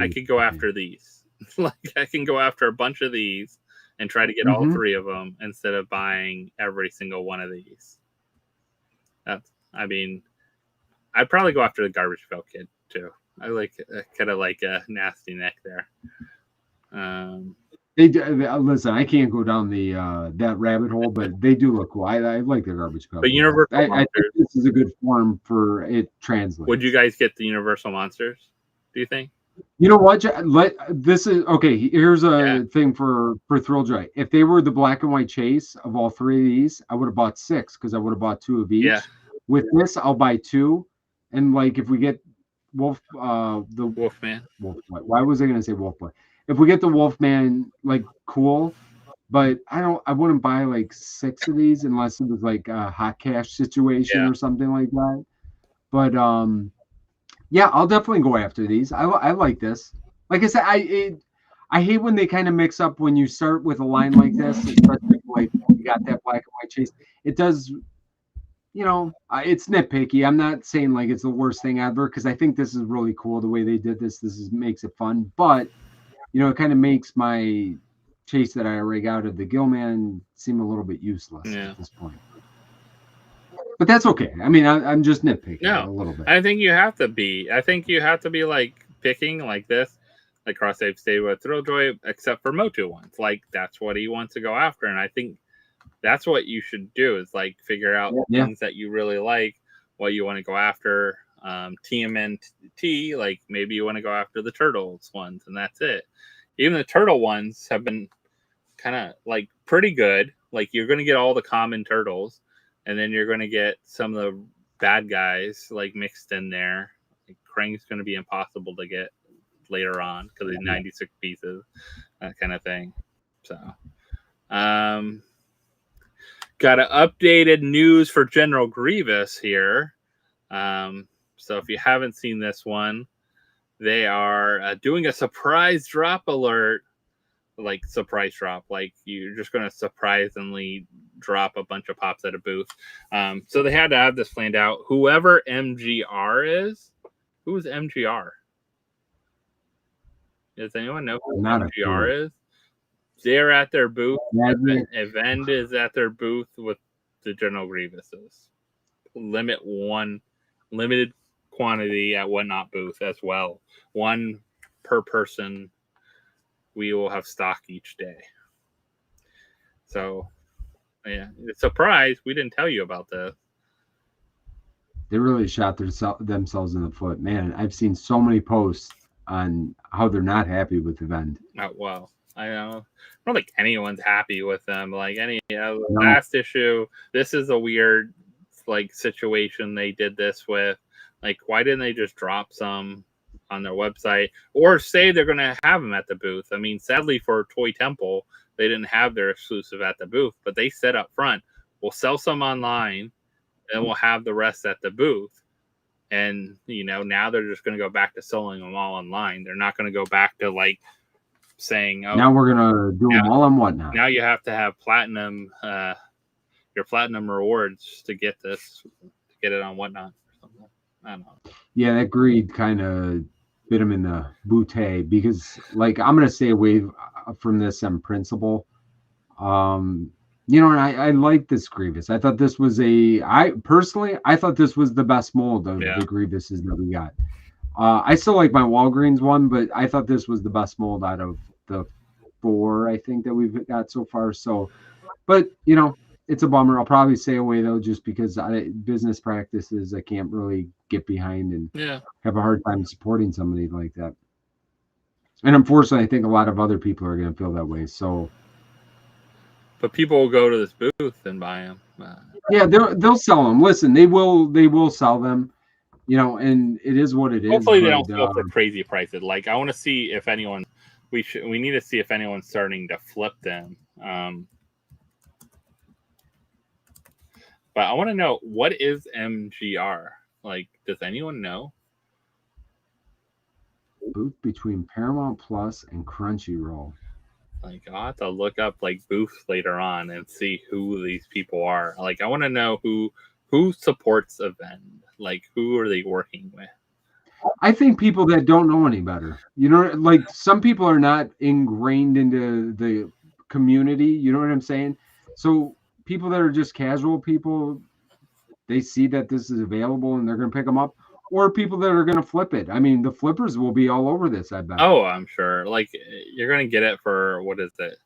I could go after these. Like, I can go after a bunch of these and try to get all three of them instead of buying every single one of these. I mean, I'd probably go after the Garbage Pail Kid too. I kind of like a nasty neck there. Listen, I can't go down the that rabbit hole, but they do look cool. I like the Garbage Pail. But Universal I think this is a good form for it translates. Would you guys get the Universal Monsters? Do you think? You know what? This is okay. Here's a thing for Thrilljoy. If they were the black and white chase of all three of these, I would have bought 6 because I would have bought 2 of each. Yeah. With this, I'll buy 2, and like if we get the Wolfman. Why was I going to say Wolfboy? If we get the Wolfman, like, cool, but I wouldn't buy like 6 of these unless it was like a hot cash situation or something like that. But yeah, I'll definitely go after these. I like this. Like I said, I hate when they kind of mix up when you start with a line like this, especially like you got that black and white chase. It does, it's nitpicky. I'm not saying like it's the worst thing ever because I think this is really cool the way they did this. Makes it fun, but it kind of makes my chase that I already got of the Gillman seem a little bit useless at this point. But that's okay. I mean, I'm just nitpicking a little bit. I think you have to be. I think you have to be like picking like this, like Cross Save stayed with Thrilljoy, except for Motu ones. Like, that's what he wants to go after, and I think that's what you should do is like figure out things that you really like, what you want to go after. TMNT, like maybe you want to go after the Turtles ones, and that's it. Even the Turtle ones have been kind of like pretty good. Like, you're going to get all the common turtles. And then you're going to get some of the bad guys like mixed in there. Like, Krang's going to be impossible to get later on because he's 96 pieces, that kind of thing. So, got an updated news for General Grievous here. So if you haven't seen this one, they are doing a surprise drop alert. Like, surprise drop, like you're just going to surprisingly drop a bunch of pops at a booth. So they had to have this planned out. Whoever MGR is, who's MGR? Does anyone know who MGR is? They're at their booth. Event is at their booth with the General Grievuses. Limited quantity at Whatnot booth as well. 1 per person. We will have stock each day. So, yeah, surprise, we didn't tell you about this. They really shot themselves in the foot. Man, I've seen so many posts on how they're not happy with the event. Oh, well, I don't think anyone's happy with them. Like, last issue, this is a weird, like, situation they did this with. Like, why didn't they just drop some on their website or say they're going to have them at the booth? I mean, sadly for Toy Temple, they didn't have their exclusive at the booth, but they said up front, we'll sell some online and we'll have the rest at the booth. And now they're just going to go back to selling them all online. They're not going to go back to like saying, "Oh, now we're gonna do them all on whatnot." Now you have to have platinum, your platinum rewards to get this, to get it on whatnot. Or something. I don't know. Yeah, that greed kind of bit him in the bootay because, like, I'm gonna stay away from this on principle. And I like this Grievous. I thought this was I thought this was the best mold of the Grievuses that we got. I still like my Walgreens one, but I thought this was the best mold out of the 4 I think that we've got so far. So, but it's a bummer. I'll probably stay away though, just because business practices I can't really get behind and have a hard time supporting somebody like that. And unfortunately, I think a lot of other people are going to feel that way. So, but people will go to this booth and buy them. Yeah, they'll sell them. Listen, they will sell them. And it is what it is. Hopefully, they don't sell for crazy prices. Like, I want to see if anyone. We need to see if anyone's starting to flip them. But I want to know, what is MGR? Like, does anyone know? Booth between Paramount Plus and Crunchyroll. Like, I'll have to look up like booths later on and see who these people are. Like, I want to know who supports a vendor. Like, who are they working with? I think people that don't know any better. Like, some people are not ingrained into the community. You know what I'm saying? So people that are just casual people, they see that this is available and they're going to pick them up. Or people that are going to flip it. I mean, the flippers will be all over this, I bet. Oh, I'm sure. Like, you're going to get it for, what is it,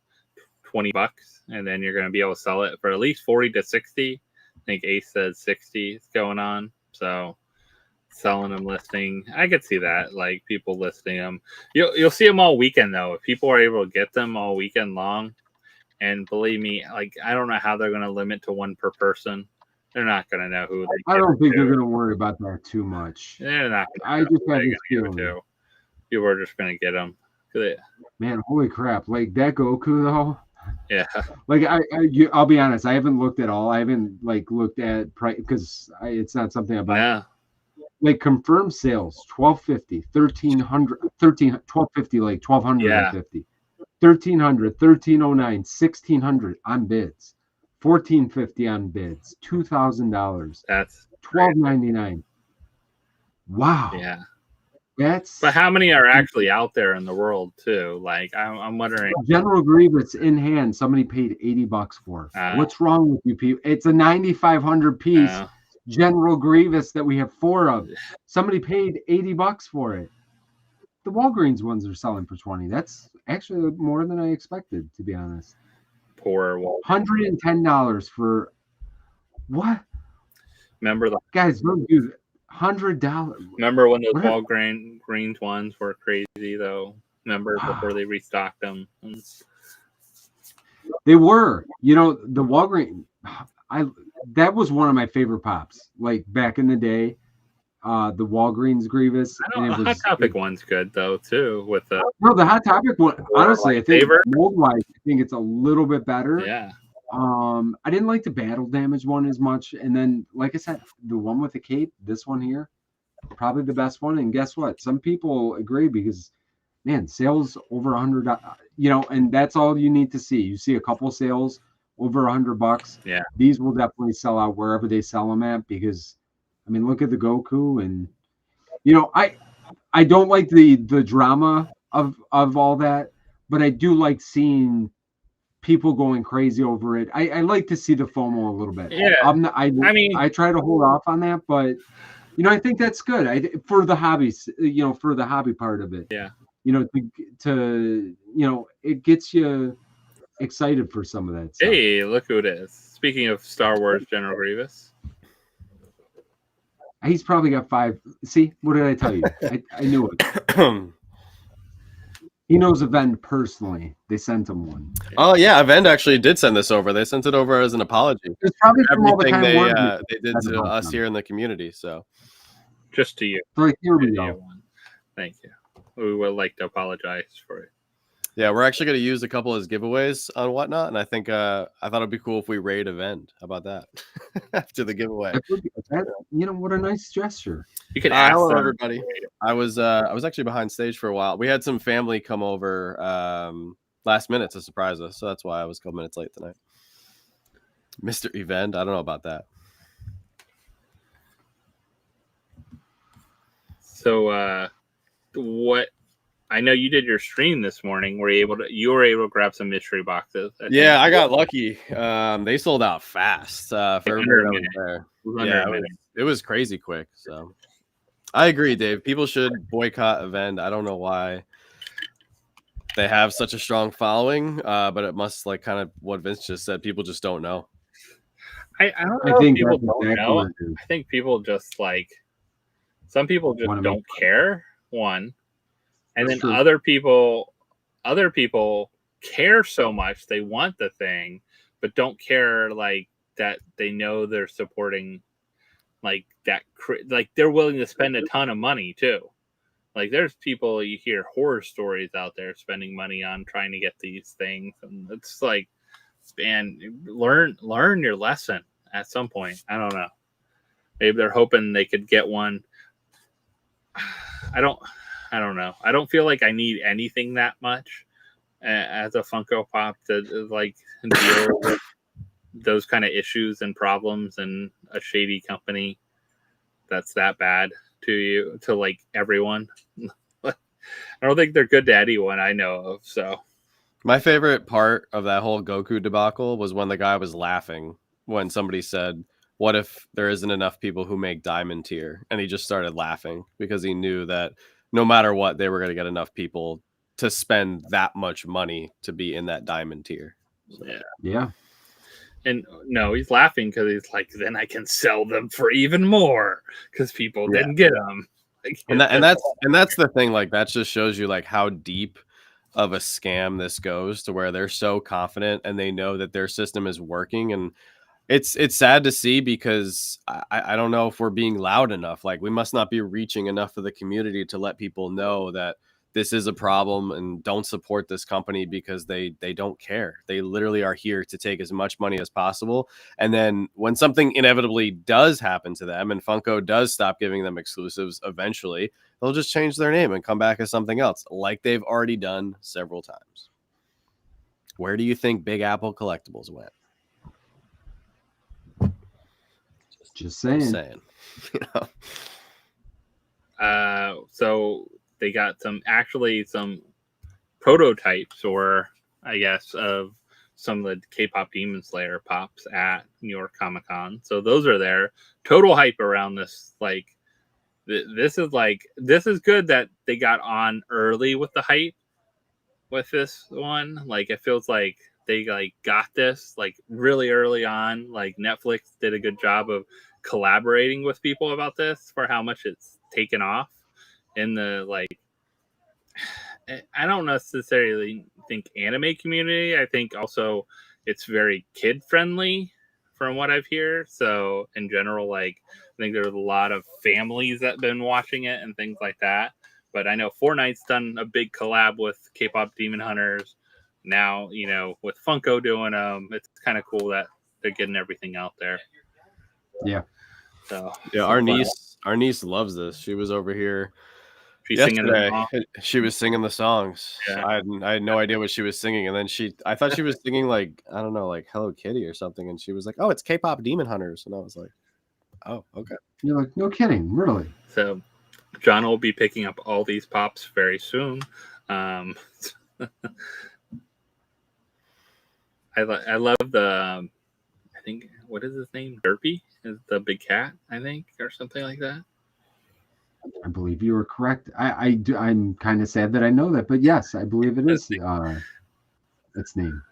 $20, and then you're going to be able to sell it for at least 40 to 60. I think Ace says 60 is going on. So selling them, listing, I could see that. Like, people listing them. You'll see them all weekend though. If people are able to get them all weekend long, and believe me, like, I don't know how they're going to limit to one per person. They're not going to know who they. I don't think they're going to worry about that too much. They're not. I just have this feeling. People are just going to get them. Man, holy crap! Like that Goku though. Yeah. Like I'll be honest. I haven't looked at all. I haven't looked at price because it's not something about. Yeah. Like confirmed sales, 1250, 1300, 1250, like 1250, 1300, 1309, 1600 on bids. $1,450 on bids, $2,000. That's $1,299. Wow. Yeah. But how many are actually out there in the world too? Like, I'm wondering. General Grievous in hand, somebody paid $80 for. What's wrong with you people? It's a 9,500 piece General Grievous that we have 4 of. Somebody paid $80 for it. The Walgreens ones are selling for $20. That's actually more than I expected, to be honest. Poor Walgreens. $110 for what? Remember the guys? Don't do $100. Remember when those Walgreens ones were crazy though? Remember before they restocked them? They were. The Walgreens. That was one of my favorite pops. Like back in the day. The Walgreens Grievous. The Hot Topic one's good though too. With the Hot Topic one. Honestly, I think mold-wise, I think it's a little bit better. Yeah. I didn't like the battle damage one as much, and then like I said, the one with the cape, this one here, probably the best one. And guess what? Some people agree because, man, sales over $100. And that's all you need to see. You see a couple sales over $100. Yeah. These will definitely sell out wherever they sell them at because. I mean, look at the Goku, and I don't like the drama of all that, but I do like seeing people going crazy over it. I like to see the FOMO a little bit. Yeah, I try to hold off on that, but I think that's good. For the hobbies, for the hobby part of it. Yeah. To it gets you excited for some of that stuff. Hey, look who it is. Speaking of Star Wars, General Grievous. He's probably got 5. See, what did I tell you? I knew it. He knows Avend personally. They sent him one. Oh yeah, Avend actually did send this over. They sent it over as an apology. It's probably from all the everything kind they did to us here in the community. So, just to you. So here we go. Thank you. We would like to apologize for it. Yeah, we're actually going to use a couple as giveaways on Whatnot, and I think I thought it'd be cool if we raid event. How about that? After the giveaway. What a nice gesture. You could ask hello, them. everybody. I was actually behind stage for a while. We had some family come over last minute to surprise us, so that's why I was a couple minutes late tonight. Mr. Event, I don't know about that. So, what? I know you did your stream this morning. You were able to grab some mystery boxes? I got lucky. They sold out fast for everybody that was there. Yeah, it was crazy quick. So I agree, Dave. People should boycott event. I don't know why they have such a strong following, but it must like kind of what Vince just said. People just don't know. I don't know if people don't know. I think people just like some people just don't care. One. And then other people care so much they want the thing, but don't care like that. They know they're supporting like that. Like they're willing to spend a ton of money too. Like there's people you hear horror stories out there spending money on trying to get these things, and it's like, man, learn your lesson at some point. I don't know. Maybe they're hoping they could get one. I don't know. I don't feel like I need anything that much as a Funko Pop to like deal with those kind of issues and problems and a shady company that's that bad to like everyone. I don't think they're good to anyone I know of. So my favorite part of that whole Goku debacle was when the guy was laughing when somebody said, "What if there isn't enough people who make diamond tier?" And he just started laughing because he knew that no matter what, they were going to get enough people to spend that much money to be in that diamond tier. So, yeah. And no, he's laughing because he's like, then I can sell them for even more because people didn't get them. And that's the thing. Like that just shows you like how deep of a scam this goes to where they're so confident and they know that their system is working. And it's sad to see because I don't know if we're being loud enough. Like we must not be reaching enough of the community to let people know that this is a problem and don't support this company because they don't care. They literally are here to take as much money as possible. And then when something inevitably does happen to them and Funko does stop giving them exclusives eventually, they'll just change their name and come back as something else like they've already done several times. Where do you think Big Apple Collectibles went? Just saying. You know? So they got some prototypes, or I guess, of some of the K-pop Demon Slayer pops at New York Comic Con. So those are there. Total hype around this. Like this is good that they got on early with the hype with this one. Like it feels like they like got this like really early on. Like Netflix did a good job of collaborating with people about this for how much it's taken off in the like. I don't necessarily think anime community. I think also it's very kid friendly from what I've heard. So in general, like I think there's a lot of families that have been watching it and things like that. But I know Fortnite's done a big collab with K-pop Demon Hunters. Now, you know, with Funko doing it's kind of cool that they're getting everything out there. Yeah. So yeah, our niece loves this. She was over here. She was singing the songs. Yeah. I had no idea what she was singing, and then I thought she was singing like I don't know, like Hello Kitty or something, and she was like, "Oh, it's K-pop Demon Hunters," and I was like, "Oh, okay." You're like, no kidding, really? So John will be picking up all these pops very soon. I love the I think what is his name? Derpy is the big cat, I think, or something like that. I believe you were correct. I'm kind of sad that I know that, but yes, I believe it is its name.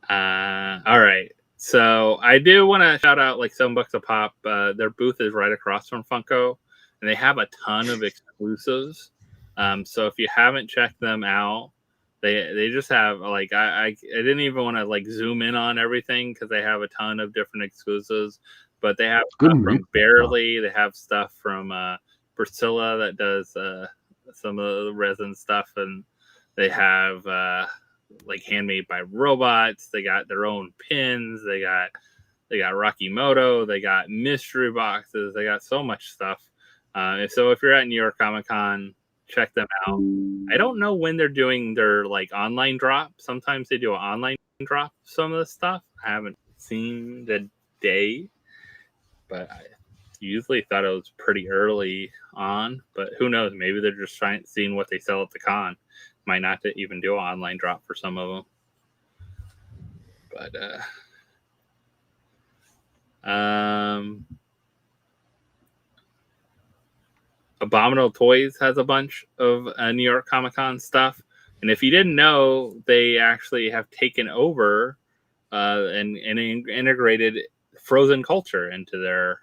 All right. So I do want to shout out like $7 a pop. Their booth is right across from Funko, and they have a ton of exclusives. So if you haven't checked them out, they just have like I didn't even want to like zoom in on everything because they have a ton of different exclusives. But they have stuff from Barely. They have stuff from Priscilla that does some of the resin stuff, and They have like handmade by robots. They got their own pins. They got Rakimoto. They got mystery boxes. They got so much stuff. So if you're at New York Comic Con, check them out. I don't know when they're doing their like online drop. Sometimes they do an online drop some of the stuff. I haven't seen the day, but I usually thought it was pretty early on. But who knows? Maybe they're just seeing what they sell at the con. Might not even do an online drop for some of them. But Abominable Toys has a bunch of New York Comic Con stuff, and if you didn't know, they actually have taken over and integrated frozen culture into their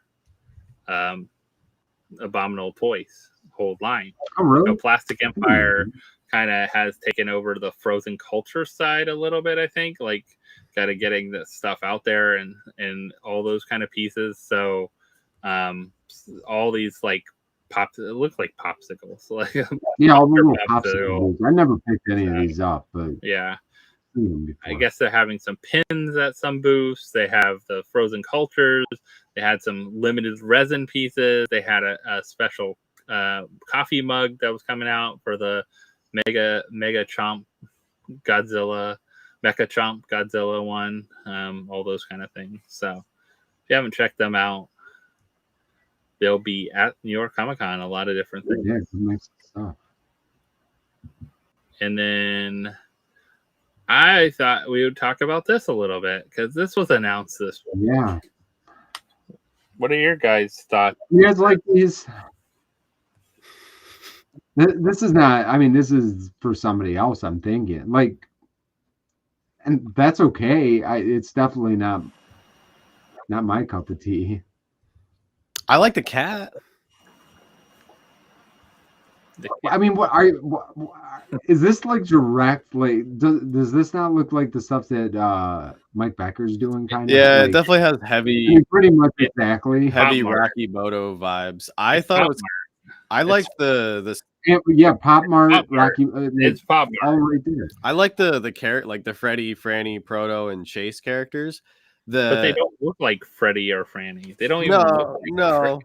Abominable Toys whole line. Oh, really? So Plastic Empire kind of has taken over the frozen culture side a little bit, I think, like kind of getting the stuff out there and all those kind of pieces. So all these like it looks like popsicles. Like yeah, all the little popsicles. I never picked any of these up, but yeah. I guess they're having some pins at some booths. They have the frozen cultures. They had some limited resin pieces. They had a special coffee mug that was coming out for the Mega Chomp Godzilla, Mecha Chomp Godzilla one. All those kind of things. So if you haven't checked them out, they'll be at New York Comic Con. A lot of different things. Yeah, nice stuff. And then I thought we would talk about this a little bit because this was announced this week. Yeah. What are your guys' thoughts? You guys like these? This is not. I mean, this is for somebody else. I'm thinking like, and that's okay. It's definitely not my cup of tea. I like the cat. I mean, what is this like direct? Like, does this not look like the stuff that Mike Becker's doing? Kind of. Yeah, like, it definitely has heavy. I mean, pretty much exactly heavy Poppmark. Rakimoto vibes. I thought it was. I liked the. Yeah, Popmark, Rocky. It's Poppmark. All right there. I like the character, like the Freddy, Franny, Proto, and Chase characters. But they don't look like Freddy or Franny. They don't even look like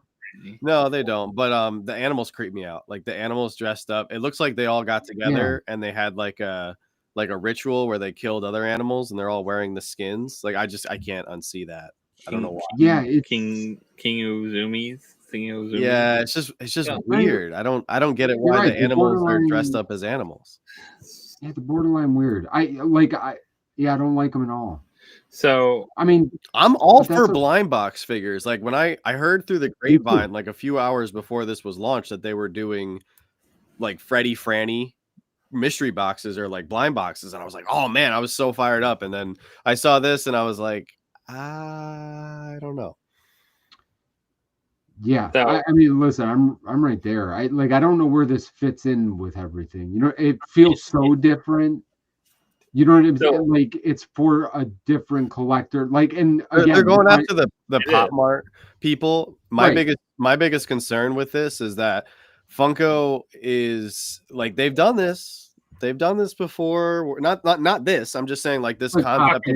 No, they don't. But the animals creep me out. Like the animals dressed up. It looks like they all got together and they had like a ritual where they killed other animals and they're all wearing the skins. Like I can't unsee that. I don't know why. Yeah, it's King Uzumi's. Yeah, it's just weird. I don't get it why right, the animals are dressed up as animals. Yeah, the borderline weird. I don't like them at all. So I mean, I'm all for blind box figures. Like when I heard through the grapevine, like a few hours before this was launched, that they were doing like Freddy, Franny mystery boxes or like blind boxes, and I was like, oh man, I was so fired up. And then I saw this, and I was like, I don't know. Yeah, I mean, listen, I'm right there. I don't know where this fits in with everything. You know, it feels so different. You know what I'm saying? Like it's for a different collector. Like, and again, they're going after the Popmark people. My biggest concern with this is that Funko is like they've done this before. Not this. I'm just saying like this concept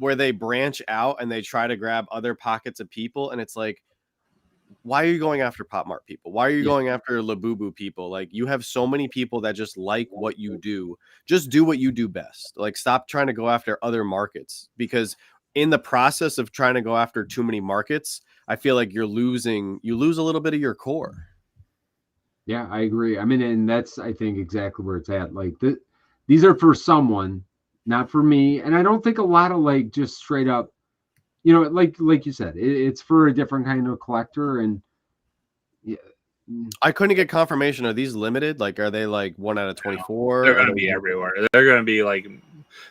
where they branch out and they try to grab other pockets of people, and it's like, why are you going after Popmark people? Why are you going after Labubu people? Like you have so many people that just like what you do. Just do what you do best. Like stop trying to go after other markets, because in the process of trying to go after too many markets, I feel like you lose a little bit of your core. Yeah, I agree. I mean, and that's, I think, exactly where it's at. Like these are for someone, not for me. And I don't think a lot of like just straight up, you know, like you said, it's for a different kind of collector. And yeah, I couldn't get confirmation. Are these limited? Like, are they like 1 out of 24? They're going to be everywhere. They're going to be like,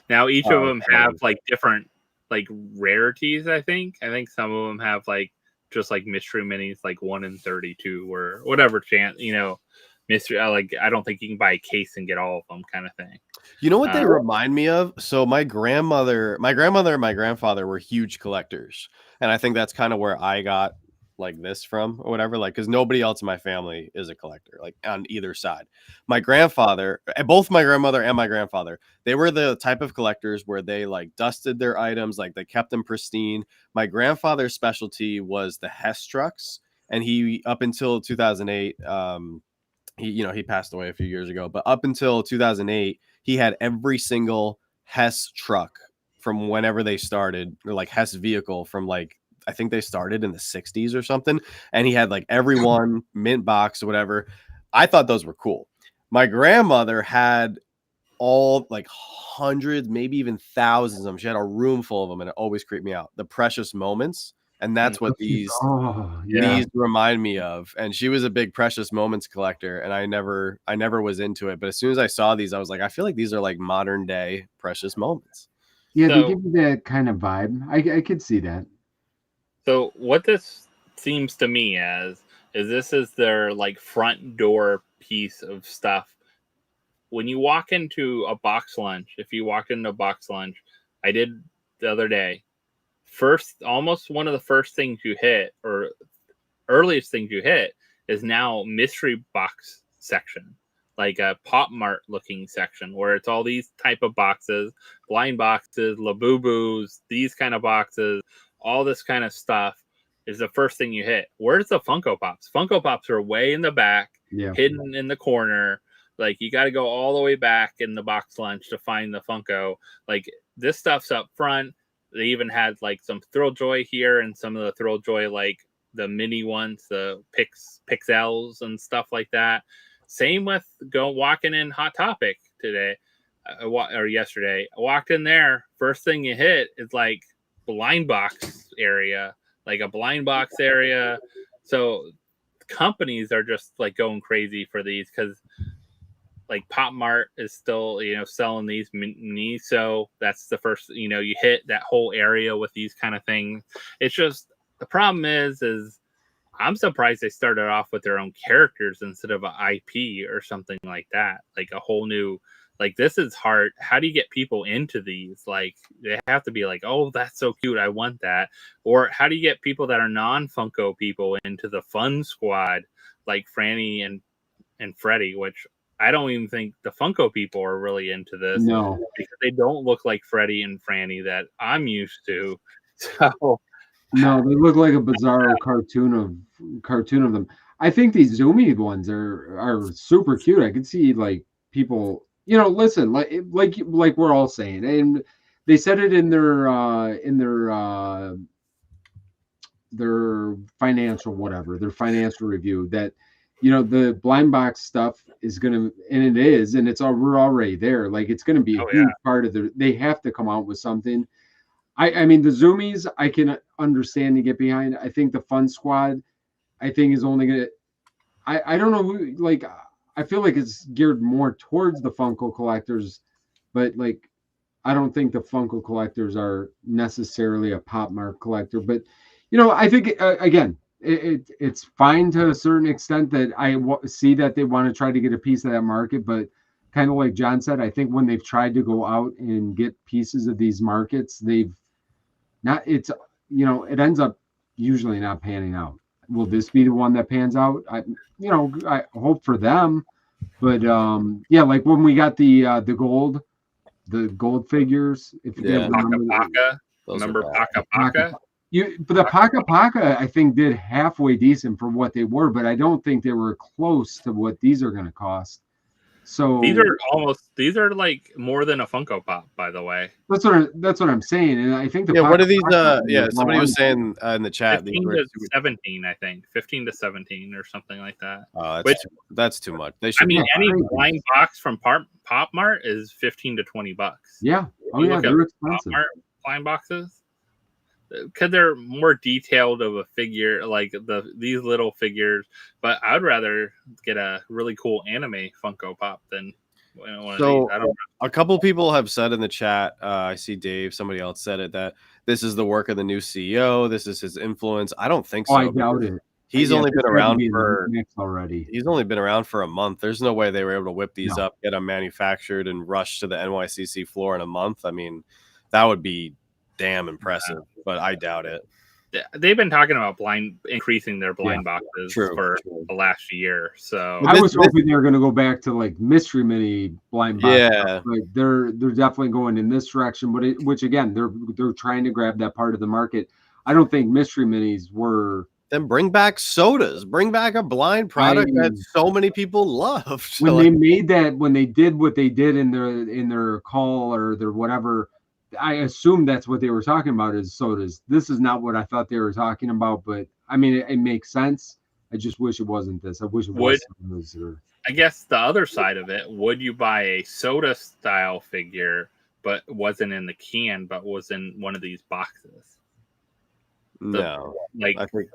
now each of them have like different like rarities. I think some of them have like just like mystery minis, like 1 in 32 or whatever chance, you know, mystery. Like, I don't think you can buy a case and get all of them, kind of thing. You know what they remind me of? So my grandmother and my grandfather were huge collectors, and I think that's kind of where I got like this from or whatever, like, because nobody else in my family is a collector, like on either side. My grandfather, both my grandmother and my grandfather, they were the type of collectors where they like dusted their items, like they kept them pristine. My grandfather's specialty was the Hess trucks, and he, up until 2008, he passed away a few years ago, but up until 2008, he had every single Hess truck from whenever they started, or like Hess vehicle from like, I think they started in the 60s or something. And he had like every one mint box or whatever. I thought those were cool. My grandmother had all like hundreds, maybe even thousands of them. She had a room full of them, and it always creeped me out. The precious moments. And that's what these remind me of. And she was a big precious moments collector, and I never was into it. But as soon as I saw these, I was like, I feel like these are like modern day precious moments. Yeah, they give you that kind of vibe. I could see that. So what this seems to me as is this is their like front door piece of stuff. When you walk into a box lunch, if you walk into a box lunch, I did the other day, almost one of the first things you hit, or earliest things you hit, is now mystery box section, like a Pop Mart looking section where it's all these type of boxes, blind boxes, Labubus, these kind of boxes, all this kind of stuff is the first thing you hit. Where's the Funko Pops? Funko Pops are way in the back, hidden in the corner. Like, you got to go all the way back in the box lunch to find the Funko. Like, this stuff's up front. They even had like some Thrill Joy here, and some of the Thrill Joy, like the mini ones, the Pixels and stuff like that. Same with walking in Hot Topic today or yesterday. I walked in there. First thing you hit is like blind box area, like a blind box area. So companies are just like going crazy for these, because like Pop Mart is still, selling these minis. So that's the first, you hit that whole area with these kind of things. It's just, the problem is I'm surprised they started off with their own characters instead of an IP or something like that. Like a whole new, like, this is hard. How do you get people into these? Like, they have to be like, oh, that's so cute, I want that. Or how do you get people that are non-Funko people into the fun squad, like Franny and Freddy, which I don't even think the Funko people are really into this. No, because they don't look like Freddy and Franny that I'm used to. So no, they look like a bizarro cartoon of them. I think these zoomy ones are super cute. I could see like people, listen, like we're all saying, and they said it in their financial their financial review, that the blind box stuff is gonna, and it is, and we're already there. Like, it's gonna be a huge part of they have to come out with something. I mean, the zoomies I can understand and get behind. I think the Fun Squad, I think, is only gonna. I don't know who, like, I feel like it's geared more towards the Funko collectors, but like, I don't think the Funko collectors are necessarily a Pop Mart collector. But I think again, it's fine to a certain extent that I see that they want to try to get a piece of that market, but kind of like John said, I think when they've tried to go out and get pieces of these markets, they've not. It ends up usually not panning out. Will this be the one that pans out? I hope for them, but like when we got the gold figures, if you remember Paka. But the Paka I think did halfway decent for what they were, but I don't think they were close to what these are going to cost. So these are like more than a Funko Pop, by the way. That's what I'm saying, and I think what are these? Somebody was saying in the chat, 15 to 17, I think 15 to 17 or something like that. That's too much. Any blind box from Pop Mart is $15 to $20. Yeah, they're expensive. Pop Mart blind boxes, because they're more detailed of a figure, like these little figures. But I'd rather get a really cool anime Funko Pop than one of these. I don't know. A couple people have said in the chat, I see Dave, somebody else said it, that this is the work of the new CEO. This is his influence. I don't think so. I doubt it. He's only been around He's only been around for a month. There's no way they were able to whip these up, get them manufactured, and rush to the NYCC floor in a month. I mean, that would be damn impressive, but I doubt it. they've been talking about increasing their blind boxes for the last year. So I was hoping they were going to go back to like mystery mini blind box. Yeah, Like they're definitely going in this direction, but which again they're trying to grab that part of the market. I don't think mystery minis were. Then bring back sodas. Bring back a blind product that so many people loved. When they made that, when they did what they did in their call or their whatever, I assumed that's what they were talking about is sodas. This is not what I thought they were talking about, but I mean it makes sense. I just wish it wasn't this. I wish it was. I guess the other side of it, would you buy a soda style figure, but wasn't in the can, but was in one of these boxes? No, like I think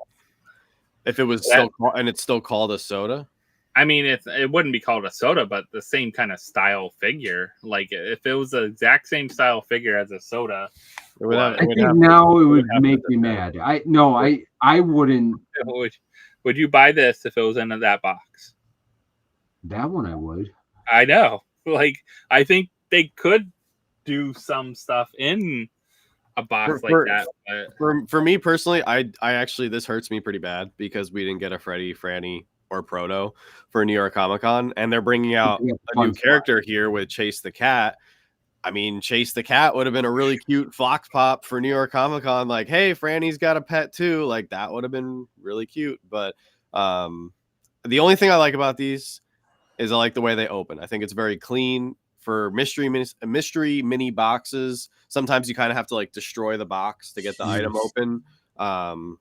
if it was still and it's still called a soda. I mean, it wouldn't be called a soda, but the same kind of style figure. Like if it was the exact same style figure as a soda, I think now it would make me mad. I wouldn't. Would you buy this if it was in that box? That one I would. I know. Like I think they could do some stuff in a box that. For me personally, I actually this hurts me pretty bad because we didn't get a Freddy, Franny, or Proto for New York Comic Con, and they're bringing out a new character here with Chase the Cat. I mean, Chase the Cat would have been a really cute Fox Pop for New York Comic Con. Like, hey, Franny's got a pet too. Like that would have been really cute. But the only thing I like about these is I like the way they open. I think it's very clean for mystery mini boxes. Sometimes you kind of have to like destroy the box to get the item open.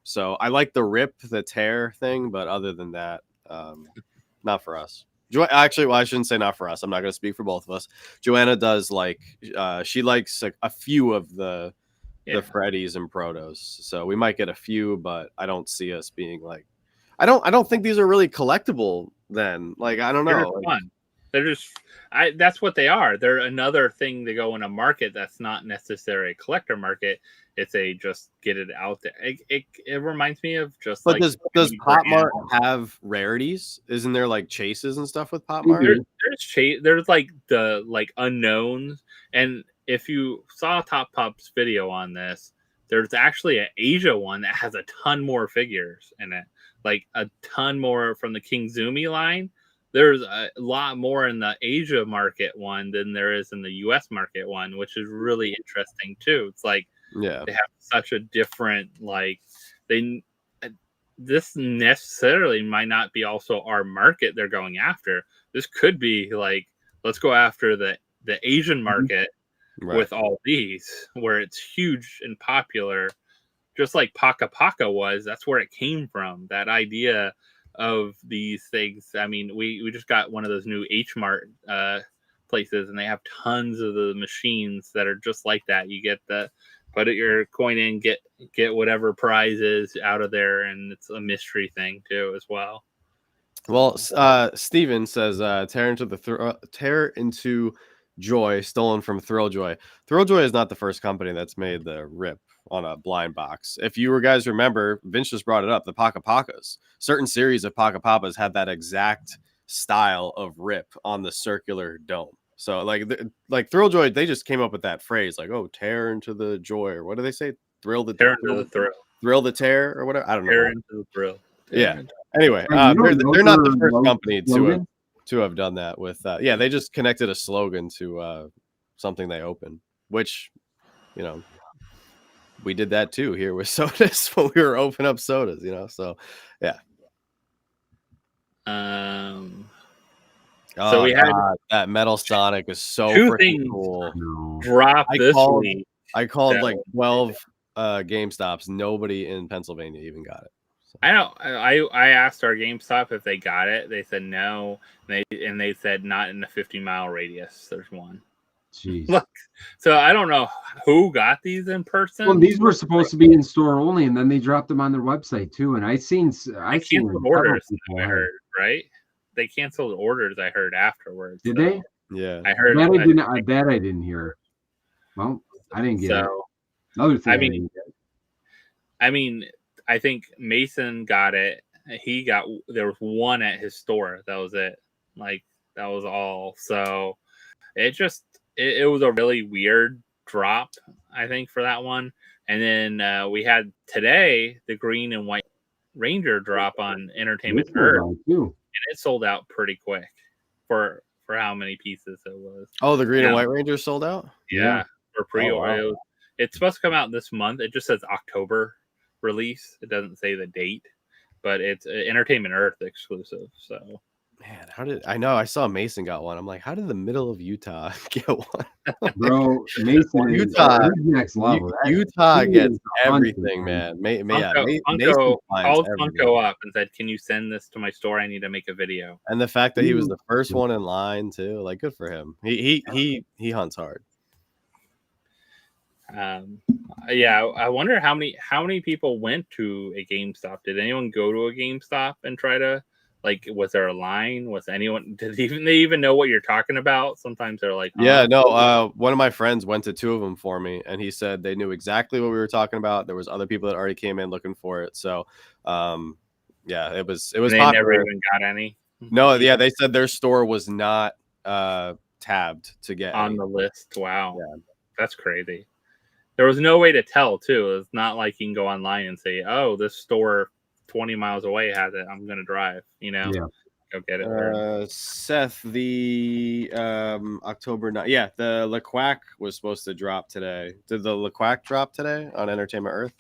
So I like the rip, the tear thing, but other than that, not for us. Actually, well, I shouldn't say not for us. I'm not going to speak for both of us. Joanna does like, she likes a few of the Freddys and Protos. So we might get a few, but I don't see us being like, I don't think these are really collectible then. Like, I don't know. They're fun. They're just, that's what they are. They're another thing to go in a market that's not necessarily a collector market. It's a just get it out there. It reminds me of just. But like does PopMart have rarities? Isn't there like chases and stuff with PopMart? There's like the unknowns, and if you saw Top Pop's video on this, there's actually an Asia one that has a ton more figures in it, like a ton more from the King Zumi line. There's a lot more in the Asia market one than there is in the US market one, which is really interesting too. It's like they have such a different this necessarily might not be also our market they're going after. This could be like, let's go after the Asian market with all these, where it's huge and popular, just like Paka Paka was. That's where it came from, that idea of these things. I mean, we just got one of those new H Mart places, and they have tons of the machines that are just like that. You get put your coin in, get whatever prizes out of there, and it's a mystery thing too as well. Well, Steven says tear into Joy, stolen from Thrilljoy. Thrilljoy is not the first company that's made the rip on a blind box. If you guys remember, Vince just brought it up, the Paka Pakas. Certain series of Paka Papas had that exact style of rip on the circular dome. So like Thrilljoy, they just came up with that phrase, like, oh, tear into the joy, or what do they say? Thrill the tear, thrill the tear, or whatever. I don't know. Tear into the thrill. Yeah. Anyway, they're not the first company to have done that with. They just connected a slogan to something they opened, which, you know, we did that too here with sodas when we were opening up sodas, you know. So yeah. So we had that Metal Sonic is so freaking cool. Drop this week. I called like 12 GameStops. Nobody in Pennsylvania even got it. So. I asked our GameStop if they got it. They said no. And they said not in the 50-mile radius. There's one. Jeez. Look, so I don't know who got these in person. Well, these were supposed to be in store only, and then they dropped them on their website too. And I canceled orders. I heard, right? They canceled orders. I heard afterwards. Did they? Yeah, I heard. That I didn't hear. Well, I didn't get it. Another thing. I mean, I think Mason got it. There was one at his store. That was it. Like that was all. So it was a really weird drop, I think, for that one. And then we had today the green and white Ranger drop on Entertainment Earth, and it sold out pretty quick for how many pieces it was. Oh, the green and white Ranger sold out? Yeah, for pre-order. Oh, wow. It's supposed to come out this month. It just says October release. It doesn't say the date, but it's Entertainment Earth exclusive. So, man, how did I know? I saw Mason got one. I'm like, how did the middle of Utah get one? Bro, Mason, Utah, next level. Utah gets everything, man. Funko called Funko up and said, "Can you send this to my store? I need to make a video." And the fact that he was the first one in line too, like, good for him. He hunts hard. Yeah, I wonder how many people went to a GameStop. Did anyone go to a GameStop and try to, like, was there a line? Was anyone, did they even know what you're talking about? Sometimes they're like, yeah, no, one of my friends went to 2 of them for me, and he said they knew exactly what we were talking about. There was other people that already came in looking for it. So yeah, it was they popular. Never even got any. No, yeah, they said their store was not tabbed to get on any. the list. Wow, yeah. That's crazy. There was no way to tell too. It's not like you can go online and say, "Oh, this store 20 miles away has it. I'm gonna drive." Go get it. Seth, the October 9th. Yeah, the LeQuack was supposed to drop today. Did the LeQuack drop today on Entertainment Earth?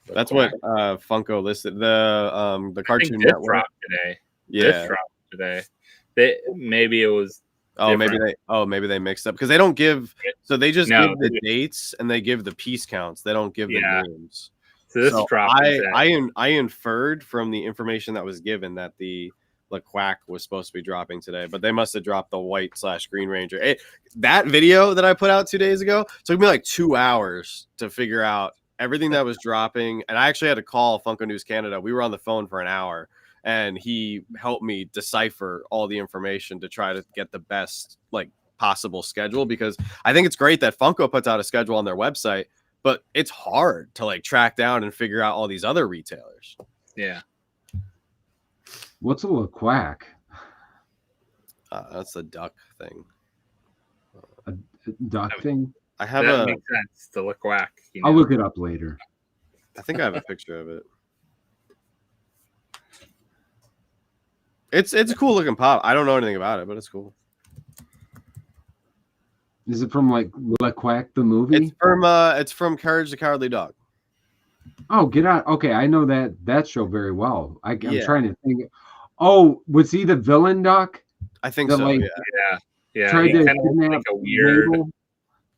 That's what Funko listed. The Cartoon Network dropped today. Yeah, this dropped today. Maybe it was. Maybe they mixed up because they don't give. So they just give the dates and they give the piece counts. They don't give the names. So this dropped. I inferred from the information that was given that the LeQuack was supposed to be dropping today, but they must have dropped the white/Green Ranger. That video that I put out 2 days ago took me like 2 hours to figure out everything that was dropping, and I actually had to call Funko News Canada. We were on the phone for an hour, and he helped me decipher all the information to try to get the best possible schedule, because I think it's great that Funko puts out a schedule on their website, but it's hard to track down and figure out all these other retailers. Yeah. What's a LeQuack? That's a duck thing. A duck thing? I have that makes sense. The LeQuack. I'll look it up later. I think I have a picture of it. It's a cool looking pop. I don't know anything about it, but it's cool. Is it from LeQuack the movie? It's from Courage the Cowardly Dog. Oh, get out! Okay, I know that show very well. I'm trying to think. Oh, was he the villain duck? I think so. Yeah. Tried to kidnap a weird. Mabel.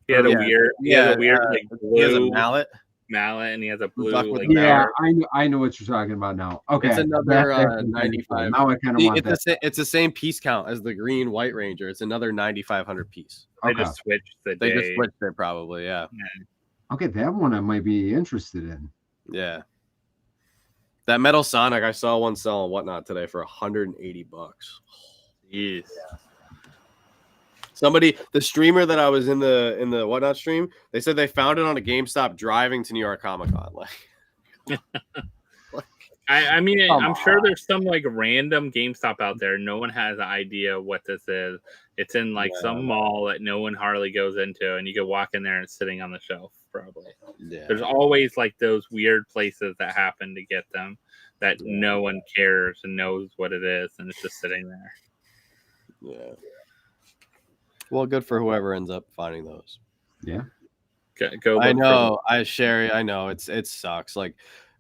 He had a weird. He has a weird blue. He has a mallet, and he has a blue. I know what you're talking about now. Okay, it's another 95. Now I kind of want that. It's the same piece count as the Green White Ranger. It's another 9,500 piece. They just switched They just switched it, probably. Yeah. Okay, that one I might be interested in. Yeah. That Metal Sonic, I saw one sell on Whatnot today for $180. Yes. Yeah. Somebody, the streamer that I was in the Whatnot stream, they said they found it on a GameStop driving to New York Comic Con. I mean, I'm sure there's some random GameStop out there. No one has an idea what this is. It's in some mall that no one hardly goes into, and you can walk in there and it's sitting on the shelf. Probably. Yeah. There's always those weird places that happen to get them that no one cares and knows what it is, and it's just sitting there. Yeah. Well, good for whoever ends up finding those. Yeah. Go. I know. Sherry. I know. It sucks.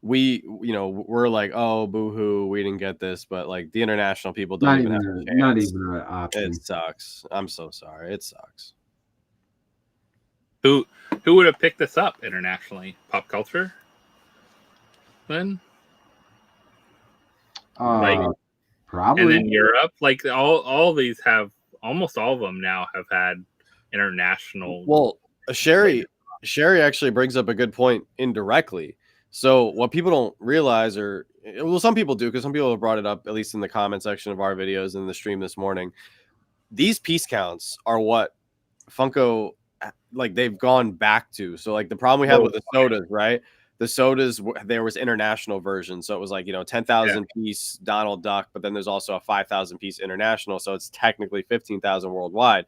We're like, oh, boo-hoo, we didn't get this, but the international people don't even have a chance. Not even an option. It sucks. I'm so sorry. It sucks. Who would have picked this up internationally? Pop culture? Then? Probably. And then Europe? All these have, almost all of them now have had international. Well, Sherry actually brings up a good point indirectly. So what people don't realize, some people do, because some people have brought it up, at least in the comment section of our videos in the stream this morning. These piece counts are what Funko, they've gone back to. So the problem we had with the sodas, right? The sodas, there was international versions. So it was 10,000 piece Donald Duck, but then there's also a 5,000 piece international. So it's technically 15,000 worldwide.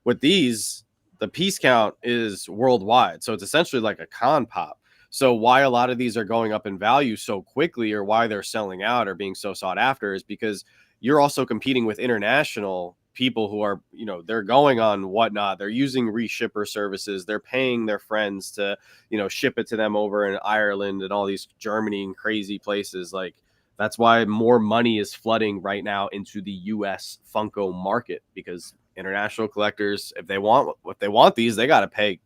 With these, the piece count is worldwide. So it's essentially like a con pop. So why a lot of these are going up in value so quickly, or why they're selling out or being so sought after, is because you're also competing with international people who are, you know, they're going on Whatnot, they're using reshipper services, they're paying their friends to, you know, ship it to them over in Ireland and all these Germany and crazy places. Like, that's why more money is flooding right now into the US Funko market, because international collectors, if they want these, they got to pay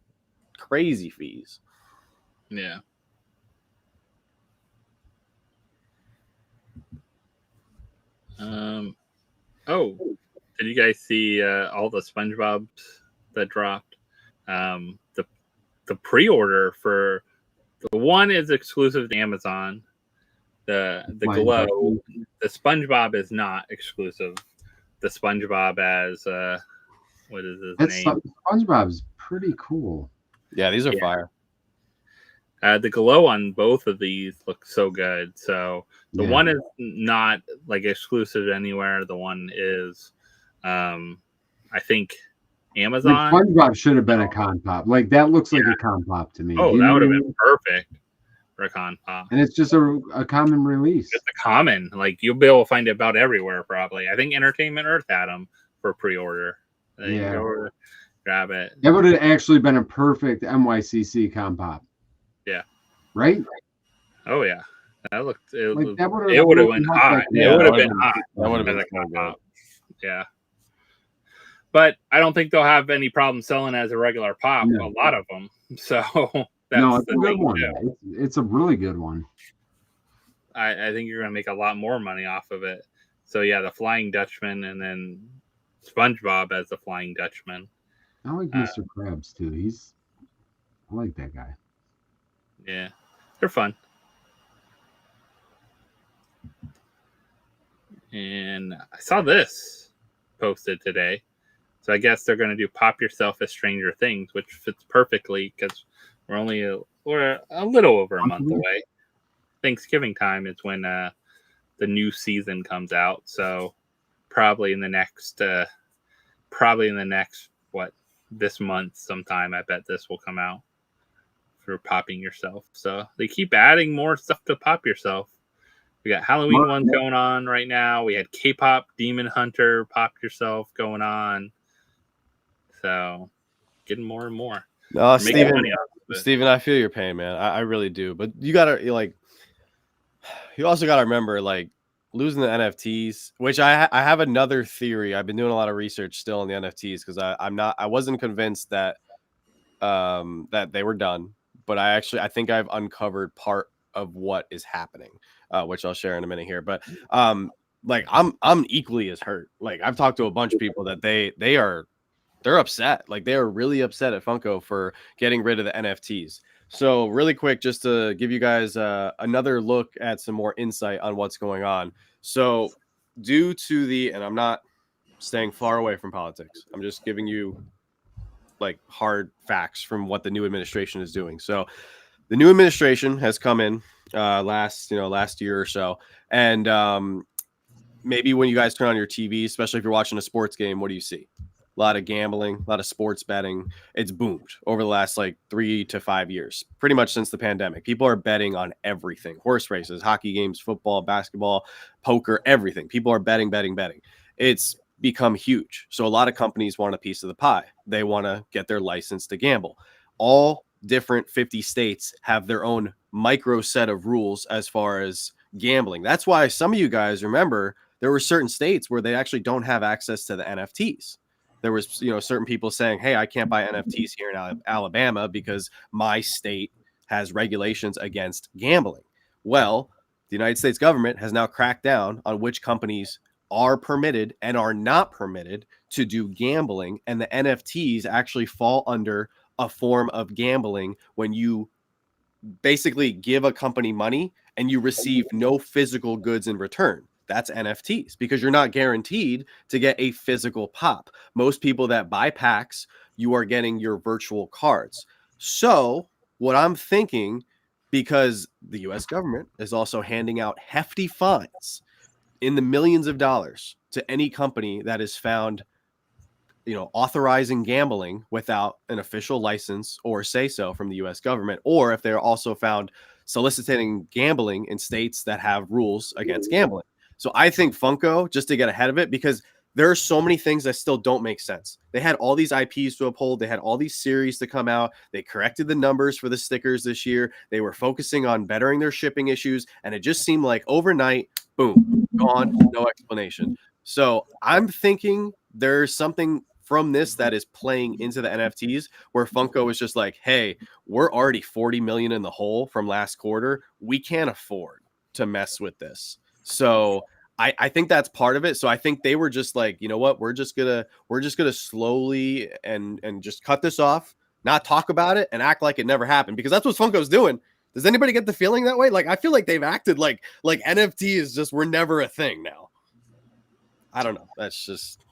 crazy fees. Yeah. Oh, did you guys see all the SpongeBobs that dropped? The pre-order for the one is exclusive to Amazon. The Glow, the SpongeBob is not exclusive. The SpongeBob as what is his name? SpongeBob is pretty cool. Yeah, these are fire. The glow on both of these looks so good. So the one is not like exclusive anywhere. The one is, I think, Amazon. Like SpongeBob should have been a con pop. Like that looks like a con pop to me. Oh, that would have been perfect for a con pop. And it's just a common release. It's a common. Like you'll be able to find it about everywhere probably. I think Entertainment Earth had them for pre-order. Yeah. Grab it. That would have actually been a perfect NYCC con pop. Yeah. Right? Oh yeah. That looked it would have been hot. Yeah, it would have been hot. That would have been a pop. Yeah. But I don't think they'll have any problem selling as a regular pop. No. A lot of them. So that's it's a good one. It's a really good one. I think you're gonna make a lot more money off of it. So yeah, the Flying Dutchman and then SpongeBob as the Flying Dutchman. I like Mr. Krabs too. I like that guy. Yeah, they're fun. And I saw this posted today. So I guess they're going to do Pop Yourself as Stranger Things, which fits perfectly because we're a little over a month away. Thanksgiving time is when the new season comes out. So probably in the next this month sometime, I bet this will come out for Popping Yourself. So they keep adding more stuff to Pop Yourself. We got Halloween ones going on right now. We had K-pop Demon Hunter Pop Yourself going on. So getting more and more. No, Steven, I feel your pain, man. I really do. But you also gotta remember, like, losing the NFTs, which I have another theory. I've been doing a lot of research still on the NFTs because I wasn't convinced that that they were done, but I think I've uncovered part of what is happening, which I'll share in a minute here. But like I'm equally as hurt. Like I've talked to a bunch of people that they're upset. Like they are really upset at Funko for getting rid of the NFTs. So really quick, just to give you guys another look at some more insight on what's going on. So due to and I'm not staying far away from politics, I'm just giving you like hard facts from what the new administration is doing. So the new administration has come in last year or so. And maybe when you guys turn on your TV, especially if you're watching a sports game, what do you see? A lot of gambling, a lot of sports betting. It's boomed over the last like 3 to 5 years, pretty much since the pandemic. People are betting on everything: horse races, hockey games, football, basketball, poker, everything. People are betting. It's become huge. So a lot of companies want a piece of the pie. They want to get their license to gamble. All different 50 states have their own micro set of rules as far as gambling. That's why some of you guys remember there were certain states where they actually don't have access to the NFTs. There was, certain people saying, hey, I can't buy NFTs here in Alabama because my state has regulations against gambling. Well, the United States government has now cracked down on which companies are permitted and are not permitted to do gambling. And the NFTs actually fall under a form of gambling when you basically give a company money and you receive no physical goods in return. That's NFTs, because you're not guaranteed to get a physical pop. Most people that buy packs, you are getting your virtual cards. So what I'm thinking, because the US government is also handing out hefty fines in the millions of dollars to any company that is found authorizing gambling without an official license or say so from the U.S. government, or if they're also found soliciting gambling in states that have rules against gambling. So I think Funko, just to get ahead of it, because there are so many things that still don't make sense. They had all these IPs to uphold. They had all these series to come out. They corrected the numbers for the stickers this year. They were focusing on bettering their shipping issues. And it just seemed like overnight, boom, gone, no explanation. So I'm thinking there's something from this that is playing into the NFTs where Funko is just like, hey, we're already 40 million in the hole from last quarter. We can't afford to mess with this. So I think that's part of it. So I think they were just like, you know what, we're just gonna slowly and just cut this off, not talk about it, and act like it never happened, because that's what Funko's doing. Does anybody get the feeling that way? Like, I feel like they've acted like NFTs just were never a thing now. I don't know. That's just,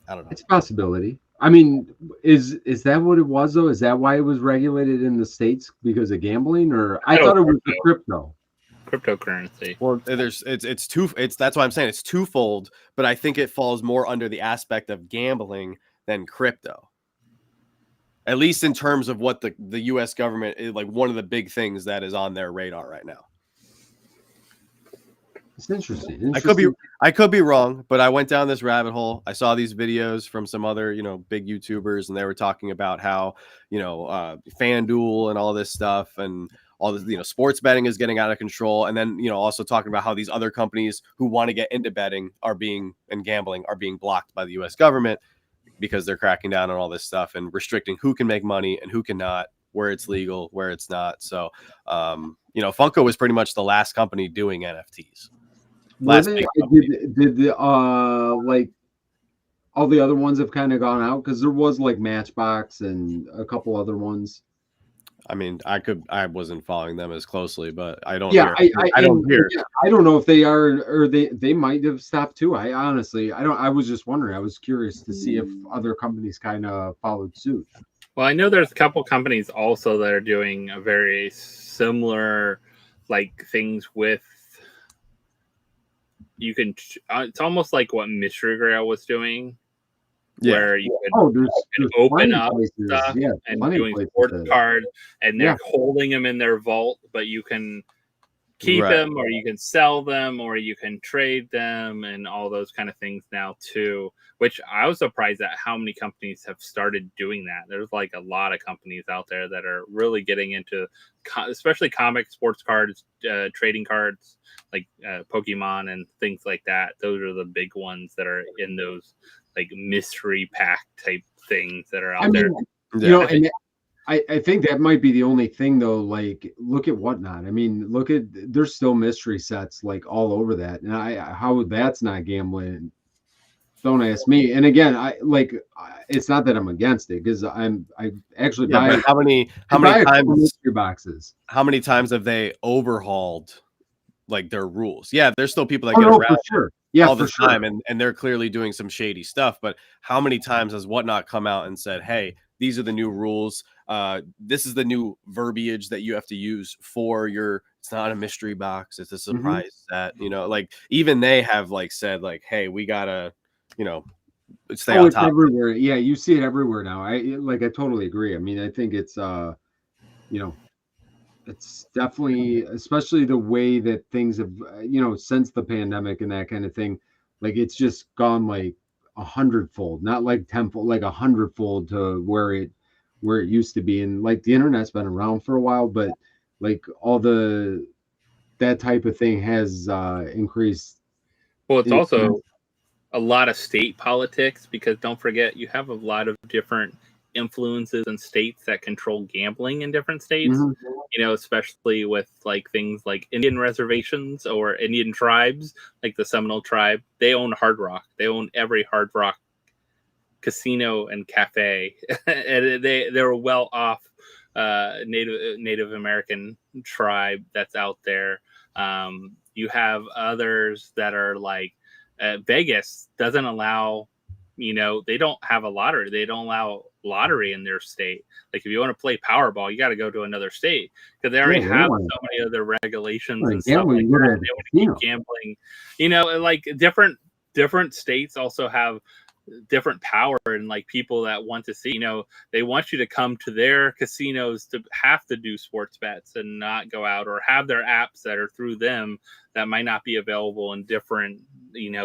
I don't know. It's a possibility. I mean, is that what it was though? Is that why it was regulated in the States because of gambling? Or I thought it was the cryptocurrency. Well, that's why I'm saying it's twofold, but I think it falls more under the aspect of gambling than crypto. At least in terms of what the US government is, like, one of the big things that is on their radar right now. It's interesting. I could be wrong, but I went down this rabbit hole. I saw these videos from some other, big YouTubers, and they were talking about how, FanDuel and all this stuff, and all this, sports betting is getting out of control. And then, also talking about how these other companies who want to get into betting and gambling are being blocked by the US government because they're cracking down on all this stuff and restricting who can make money and who cannot, where it's legal, where it's not. So, Funko was pretty much the last company doing NFTs. Did like all the other ones have kind of gone out? Because there was like Matchbox and a couple other ones. I mean, I wasn't following them as closely, but I don't. Yeah, hear. I don't hear. I don't know if they are, or they might have stopped too. I honestly, I don't. I was just wondering. I was curious to see if other companies kind of followed suit. Well, I know there's a couple companies also that are doing a very similar, like, things with. You can. It's almost like what Mystery Grail was doing. Yeah. Where you can, open up stuff and doing sports cards, and they're holding them in their vault, but you can keep them, or you can sell them, or you can trade them, and all those kind of things now too. Which I was surprised at how many companies have started doing that. There's like a lot of companies out there that are really getting into, especially comic sports cards, trading cards, like Pokemon and things like that. Those are the big ones that are in those, like, mystery pack type things that are out there. And I think that might be the only thing though. Like, look at Whatnot. I mean, there's still mystery sets like all over that, and how that's not gambling. Don't ask me. And again, it's not that I'm against it, because I actually buy. But how many times mystery boxes? How many times have they overhauled like their rules? Yeah, there's still people that get around. For sure. Yeah, all the time, and they're clearly doing some shady stuff. But how many times has Whatnot come out and said, hey, these are the new rules, this is the new verbiage that you have to use for it's not a mystery box, it's a surprise set, like, even they have like said, like, hey, we gotta stay on top. Everywhere. Yeah, you see it everywhere now. I totally agree. I mean, I think it's it's definitely, especially the way that things have, since the pandemic and that kind of thing, like, it's just gone like 100-fold, not like 10-fold, like 100-fold to where it used to be. And like, the internet's been around for a while, but like all that type of thing has increased. Well, it's also a lot of state politics, because don't forget, you have a lot of different influences in states that control gambling in different states, especially with like things like Indian reservations or Indian tribes, like the Seminole tribe. They own Hard Rock. They own every Hard Rock casino and cafe. And they're well off Native American tribe that's out there. You have others that are like, Vegas doesn't allow, they don't have a lottery. They don't allow lottery in their state. Like, if you want to play Powerball, you got to go to another state, because they already have so many other regulations and stuff like that. They want to keep gambling. Like, different states also have different power and like people that want to see, they want you to come to their casinos to have to do sports bets and not go out, or have their apps that are through them that might not be available in different,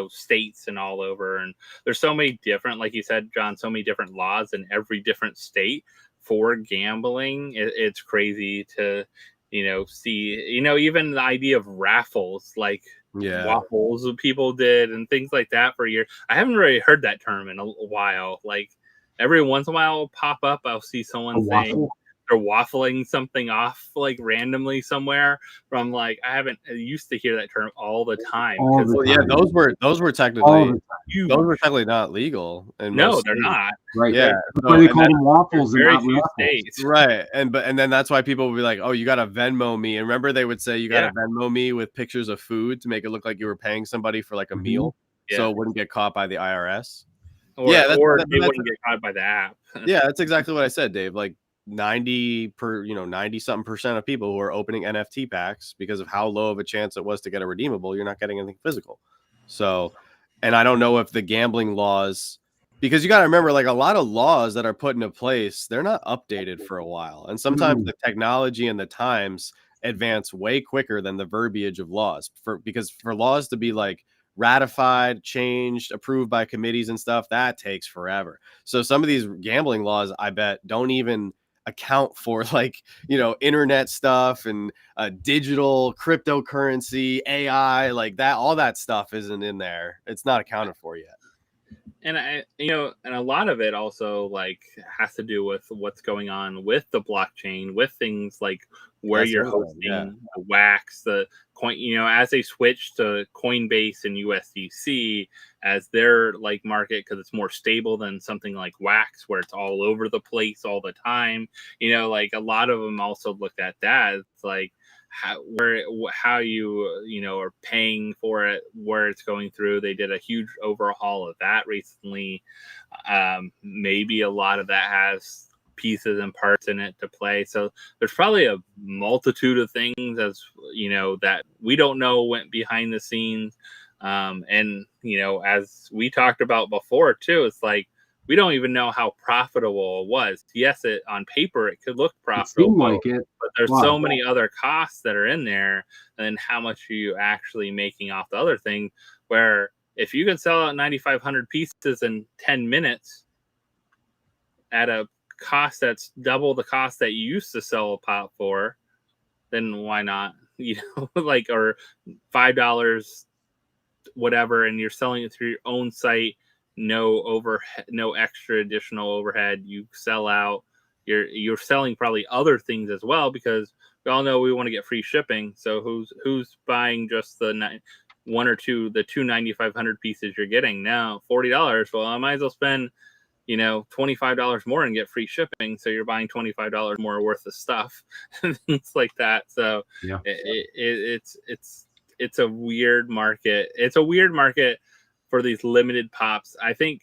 states and all over. And there's so many different, like you said, John, so many different laws in every different state for gambling. It's crazy to, see, even the idea of raffles, like waffles people did and things like that for a year. I haven't really heard that term in a while. Like every once in a while it'll pop up, I'll see someone saying they're waffling something off like randomly somewhere from like, I used to hear that term all the time. Those were technically not legal. No, they're not. Right. Yeah. So they call them waffles in very few states. Right. And then that's why people would be like, oh, you got to Venmo me. And remember they would say you got to Venmo me with pictures of food to make it look like you were paying somebody for like a meal. Yeah. So it wouldn't get caught by the IRS. Or they wouldn't get caught by the app. Yeah, that's exactly what I said, Dave. Like 90 something percent of people who are opening NFT packs, because of how low of a chance it was to get a redeemable, you're not getting anything physical. So, and I don't know if the gambling laws, because you got to remember, like a lot of laws that are put into place, they're not updated for a while. And sometimes the technology and the times advance way quicker than the verbiage of laws, because for laws to be like ratified, changed, approved by committees and stuff, that takes forever. So some of these gambling laws, I bet, don't even account for like, internet stuff and digital cryptocurrency, AI, like that, all that stuff isn't in there. It's not accounted for yet. And and a lot of it also like has to do with what's going on with the blockchain, with things like where you're hosting the wax, the coin, as they switch to Coinbase and USDC as their like market, because it's more stable than something like wax where it's all over the place all the time. Like a lot of them also looked at that. It's like how you are paying for it, where it's going through. They did a huge overhaul of that recently. Maybe a lot of that has pieces and parts in it to play. So there's probably a multitude of things, as that we don't know went behind the scenes. And as we talked about before too, it's like we don't even know how profitable it was. Yes, on paper it could look profitable, but there's so many other costs that are in there, and how much are you actually making off the other thing, where if you can sell out 9,500 pieces in 10 minutes at a cost that's double the cost that you used to sell a pop for, then why not? Like, or $5 whatever, and you're selling it through your own site, no extra additional overhead. You sell out, you're selling probably other things as well, because we all know we want to get free shipping. So who's buying just the 9,500 pieces you're getting now? $40. Well, I might as well spend $25 more and get free shipping. So you're buying $25 more worth of stuff and things like that. So yeah, it's a weird market. It's a weird market for these limited pops. I think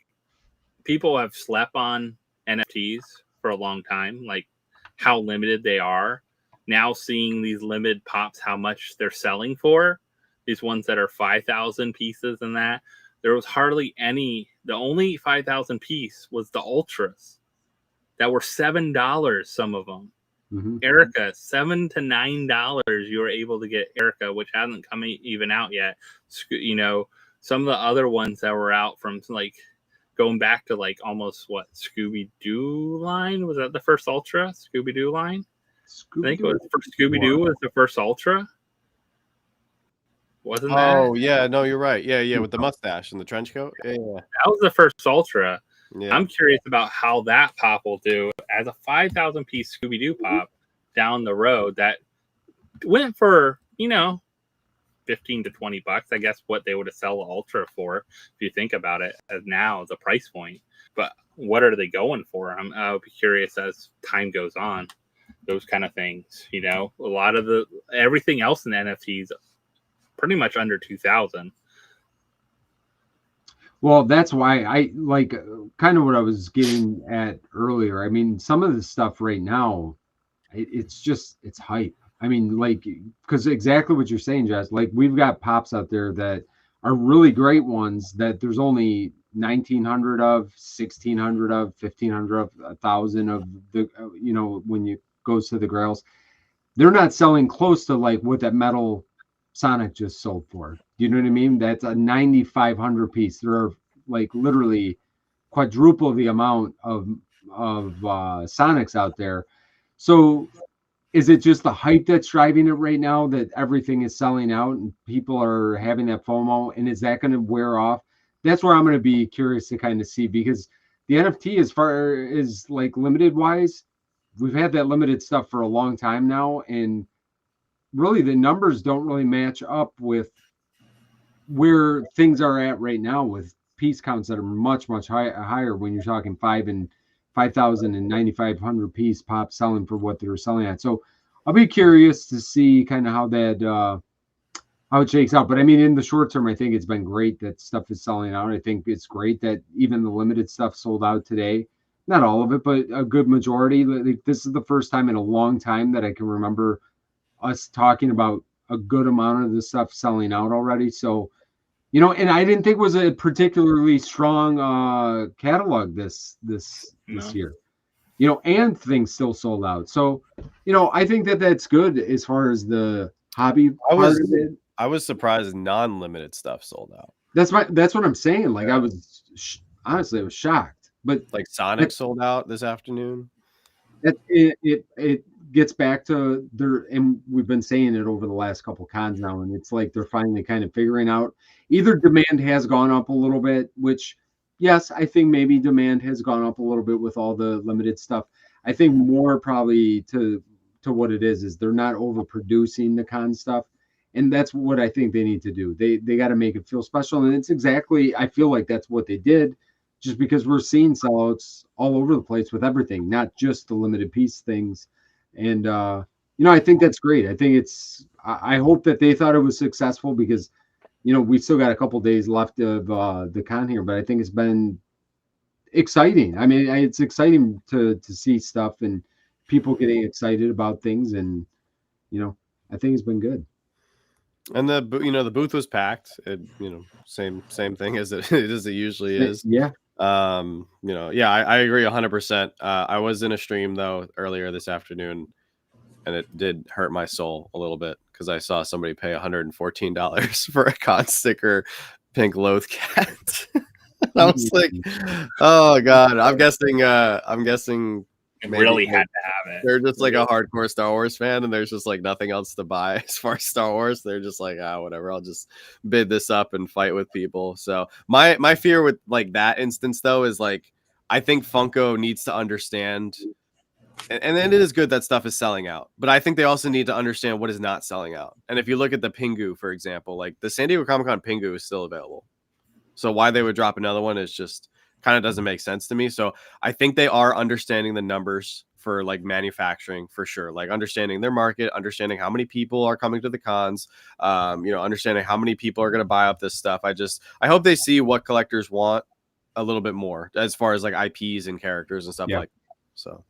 people have slept on NFTs for a long time, like how limited they are. Now seeing these limited pops, how much they're selling for, these ones that are 5,000 pieces and that, there was hardly any. The only 5,000 piece was the ultras that were $7, some of them. Erica, $7 to $9 you were able to get Erica, which hasn't come even out yet. Some of the other ones that were out from like going back to like almost Scooby-Doo line, was that the first Ultra Scooby-Doo line? I think it was Scooby-Doo was the first Ultra. Wasn't that? Oh yeah, no, you're right. Yeah, with the mustache and the trench coat. Yeah. That was the first Ultra. Yeah. I'm curious about how that pop will do as a 5,000 piece Scooby-Doo pop down the road that went for, 15 to $20, I guess, what they would have sell the Ultra for, if you think about it as now the price point. But what are they going for? I'll be curious as time goes on. Those kind of things, a lot of everything else in the NFTs pretty much under 2,000. Well, that's why I like kind of what I was getting at earlier. I mean, some of the stuff right now, it's hype. I mean, like, because exactly what you're saying, Jess, like we've got pops out there that are really great ones that there's only 1,900 of, 1,600 of, 1,500 of, 1,000 of the, when you goes to the grails, they're not selling close to like what that metal Sonic just sold for. You know what I mean? That's a 9,500 piece. There are like literally quadruple the amount of Sonics out there. So is it just the hype that's driving it right now that everything is selling out and people are having that FOMO? And is that going to wear off? That's where I'm going to be curious to kind of see, because the NFT, as far as like limited wise, we've had that limited stuff for a long time now. And really the numbers don't really match up with where things are at right now, with piece counts that are much, much higher when you're talking 5,000 and 9,500 piece pop selling for what they're selling at. So I'll be curious to see kind of how that how it shakes out. But I mean, in the short term, I think it's been great that stuff is selling out. I think it's great that even the limited stuff sold out today. Not all of it, but a good majority. Like, this is the first time in a long time that I can remember us talking about a good amount of the stuff selling out already. So, and I didn't think it was a particularly strong catalog this year, and things still sold out. So, I think that that's good as far as the hobby part of it. I was surprised non-limited stuff sold out. That's what I'm saying. Like, I was honestly, I was shocked. But like Sonic sold out this afternoon. It gets back to and we've been saying it over the last couple cons now, and it's like they're finally kind of figuring out either demand has gone up a little bit, which yes, I think maybe demand has gone up a little bit with all the limited stuff. I think more probably to what it is they're not overproducing the con stuff. And that's what I think they need to do. They got to make it feel special. And it's exactly, I feel like that's what they did, just because we're seeing sellouts all over the place with everything, not just the limited piece things. And, I think that's great. I think I hope that they thought it was successful, because, we still got a couple days left of the con here, but I think it's been exciting. I mean, it's exciting to see stuff and people getting excited about things. And, I think it's been good. And the booth was packed. It, same thing as it usually is. Yeah. I agree 100%. I was in a stream though earlier this afternoon, and it did hurt my soul a little bit because I saw somebody pay $114 for a con sticker pink loath cat. I was like, oh god. I'm guessing really had to have it. They're just like a hardcore Star Wars fan, and there's just like nothing else to buy as far as Star Wars. They're just like, whatever, I'll just bid this up and fight with people. So my fear with like that instance though is like, I think Funko needs to understand, and it is good that stuff is selling out, but I think they also need to understand what is not selling out. And if you look at the Pingu, for example, like the San Diego Comic-Con Pingu is still available. So why they would drop another one is just kind of doesn't make sense to me. So I think they are understanding the numbers for like manufacturing for sure, like understanding their market, understanding how many people are coming to the cons, understanding how many people are going to buy up this stuff. I hope they see what collectors want a little bit more as far as like IPs and characters and stuff like that. So.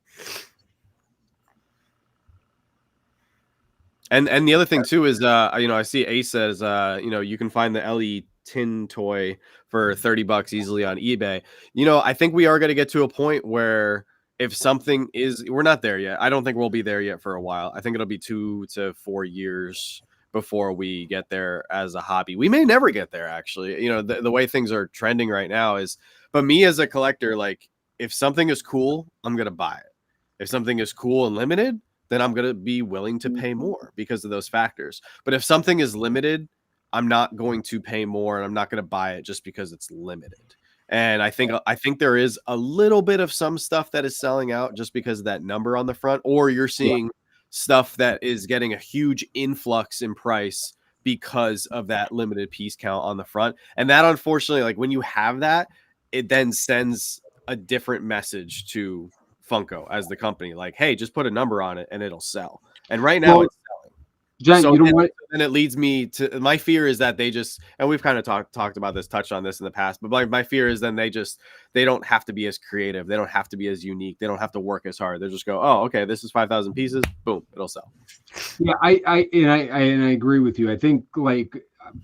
And the other thing too is, I see Ace says, you can find the LE tin toy for $30 easily on eBay. I think we are going to get to a point where if something we're not there yet. I don't think we'll be there yet for a while. I think it'll be 2 to 4 years before we get there as a hobby. We may never get there, actually. The way things are trending right now is, but me as a collector, like if something is cool, I'm going to buy it. If something is cool and limited, then I'm going to be willing to pay more because of those factors. But if something is limited, I'm not going to pay more, and I'm not going to buy it just because it's limited. And I think there is a little bit of some stuff that is selling out just because of that number on the front, or you're seeing stuff that is getting a huge influx in price because of that limited piece count on the front. And that, unfortunately, like when you have that, it then sends a different message to Funko as the company, like, hey, just put a number on it and it'll sell. And right now it's selling. John, so you know what? And it leads me to my fear is that they just, and we've kind of talked about this, touched on this in the past, but my fear is then they don't have to be as creative. They don't have to be as unique. They don't have to work as hard. They just go, oh, okay, this is 5,000 pieces. Boom, it'll sell. Yeah, I agree with you. I think like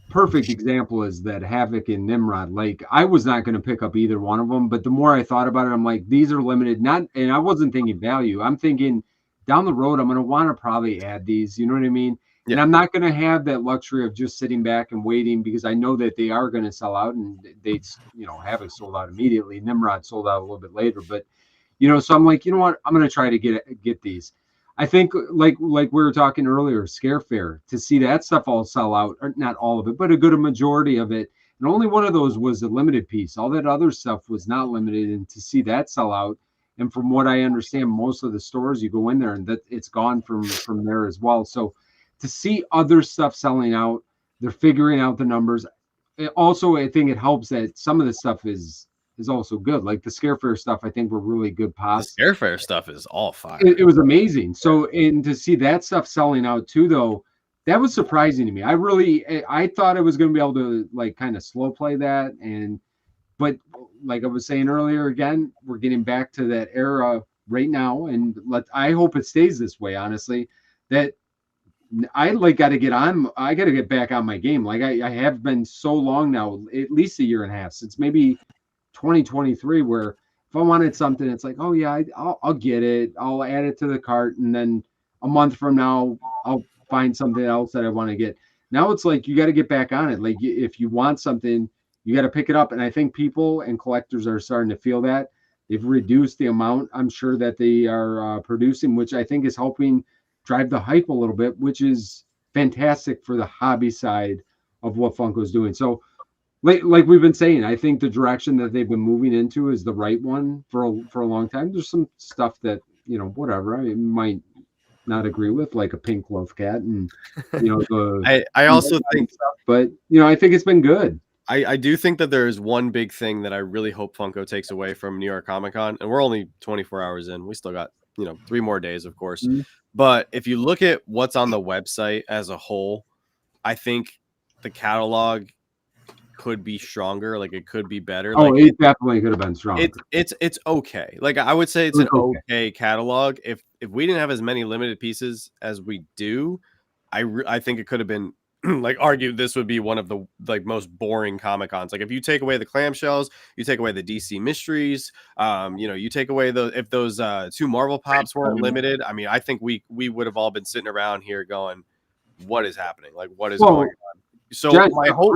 perfect example is that Havoc and Nimrod. Like, I was not going to pick up either one of them, but the more I thought about it, I'm like, these are limited. Not, and I wasn't thinking value. I'm thinking down the road, I'm going to want to probably add these. You know what I mean? Yeah. And I'm not going to have that luxury of just sitting back and waiting, because I know that they are going to sell out, and they, you know, Havoc sold out immediately. Nimrod sold out a little bit later, but you know, so I'm like, you know what? I'm going to try to get these. I think like we were talking earlier, Scare Fair, to see that stuff all sell out, or not all of it, but a good majority of it. And only one of those was a limited piece. All that other stuff was not limited, and to see that sell out. And from what I understand, most of the stores you go in there and that it's gone from there as well. So to see other stuff selling out, they're figuring out the numbers. Also, I think it helps that some of the stuff is also good. Like the Scare Fair stuff, I think were really good pops. The Scare Fair stuff is all fire. It was amazing. So, and to see that stuff selling out too, though, that was surprising to me. I thought I was going to be able to like kind of slow play that. But like I was saying earlier, again, we're getting back to that era right now. And I hope it stays this way, honestly, that I got to get back on my game. Like I have been so long now, at least a year and a half, since maybe 2023, where if I wanted something, it's like, oh yeah, I'll get it. I'll add it to the cart. And then a month from now, I'll find something else that I want to get. Now it's like, you got to get back on it. Like if you want something, you got to pick it up. And I think people and collectors are starting to feel that. They've reduced the amount, I'm sure, that they are producing, which I think is helping drive the hype a little bit, which is fantastic for the hobby side of what Funko's doing. So like we've been saying, I think the direction that they've been moving into is the right one for a long time. There's some stuff that, you know, whatever, I might not agree with, like a pink love cat, and you know, the I also think stuff, but you know, I think it's been good. I do think that there is one big thing that I really hope Funko takes away from New York Comic Con, and we're only 24 hours in. We still got, you know, 3 more days, of course. Mm-hmm. But if you look at what's on the website as a whole, I think the catalog could be stronger. Like it could be better. Oh, like it definitely could have been stronger. It's okay. Like I would say it's an okay catalog. If we didn't have as many limited pieces as we do, I think it could have been like argued this would be one of the like most boring Comic Cons. Like if you take away the clamshells, you take away the DC mysteries, you know, you take away if those 2 Marvel pops weren't limited. I mean, I think we would have all been sitting around here going, what is happening? Like what is going on? So Jess, my whole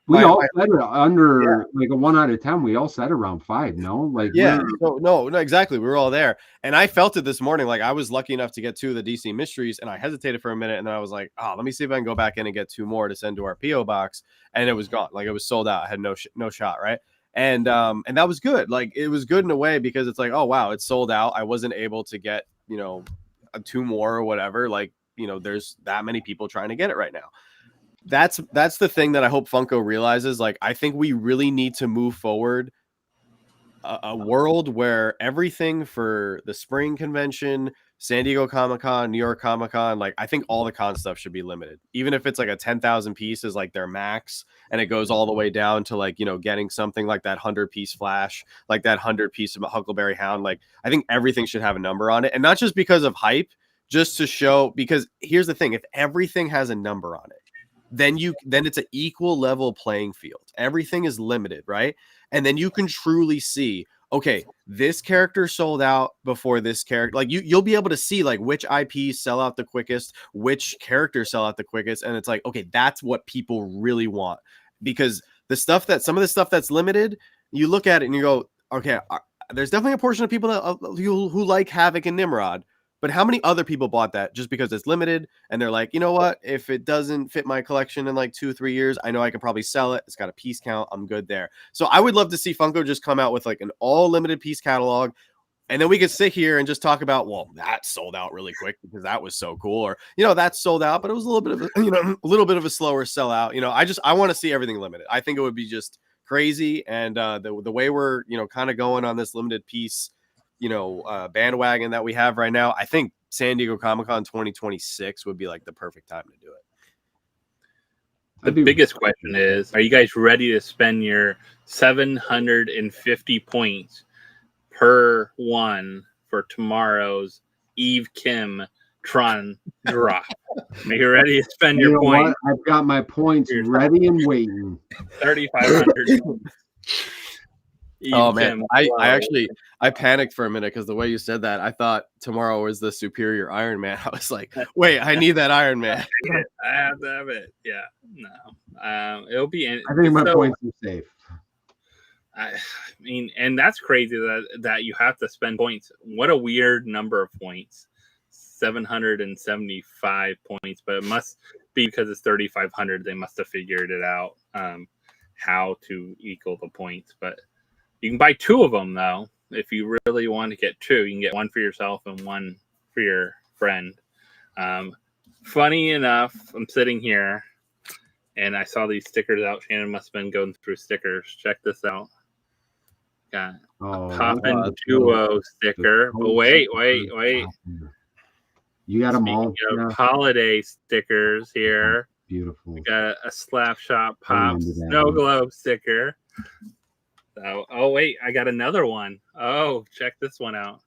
we all said it under like a 1 out of 10. We all said around 5. No, like no, exactly. We were all there, and I felt it this morning. Like I was lucky enough to get 2 of the DC mysteries, and I hesitated for a minute, and then I was like, "Oh, let me see if I can go back in and get 2 more to send to our PO box." And it was gone. Like it was sold out. I had no shot, right? And that was good. Like it was good in a way because it's like, oh wow, it's sold out. I wasn't able to get 2 more or whatever. Like there's that many people trying to get it right now. That's the thing that I hope Funko realizes. Like, I think we really need to move forward a world where everything for the spring convention, San Diego Comic-Con, New York Comic-Con, like I think all the con stuff should be limited. Even if it's like a 10,000 piece is like their max, and it goes all the way down to like, getting something like that 100-piece Flash, like that 100-piece of Huckleberry Hound. Like I think everything should have a number on it, and not just because of hype, just to show, because here's the thing, if everything has a number on it, then it's an equal level playing field. Everything is limited, right? And then you can truly see, okay, this character sold out before this character. Like you'll be able to see like which IPs sell out the quickest, which characters sell out the quickest, and it's like, okay, that's what people really want. Because some of the stuff that's limited, you look at it and you go, okay, there's definitely a portion of people who like Havoc and Nimrod. But how many other people bought that just because it's limited and they're like, you know what? If it doesn't fit my collection in like 2-3 years, I know I can probably sell it. It's got a piece count. I'm good there. So I would love to see Funko just come out with like an all limited piece catalog. And then we could sit here and just talk about, well, that sold out really quick because that was so cool. Or, that sold out, but it was a little bit of a slower sellout. I want to see everything limited. I think it would be just crazy. And the way we're, kind of going on this limited piece bandwagon that we have right now, I think San Diego Comic-Con 2026 would be like the perfect time to do it. The biggest question is, are you guys ready to spend your 750 points per one for tomorrow's Eve Kim Tron drop. Are you ready to spend You your know point? what? I've got my points ready and waiting. 3,500. Oh man, I panicked for a minute because the way you said that, I thought tomorrow was the superior Iron Man. I was like, wait, I need that Iron Man. I have to have it. Yeah, no. It'll be. I think my points are safe. I mean, and that's crazy that you have to spend points. What a weird number of points. 775 points, but it must be because it's 3,500. They must have figured it out how to equal the points. But you can buy 2 of them though. If you really want to get 2, you can get 1 for yourself and 1 for your friend. Funny enough, I'm sitting here and I saw these stickers out. Shannon must have been going through stickers. Check this out. Got a Poppin Duo sticker. But wait. You got them all. Speaking of holiday stickers here. Beautiful. We got a Slapshotpops snow globe sticker. So, oh wait, I got another one. Oh, check this one out.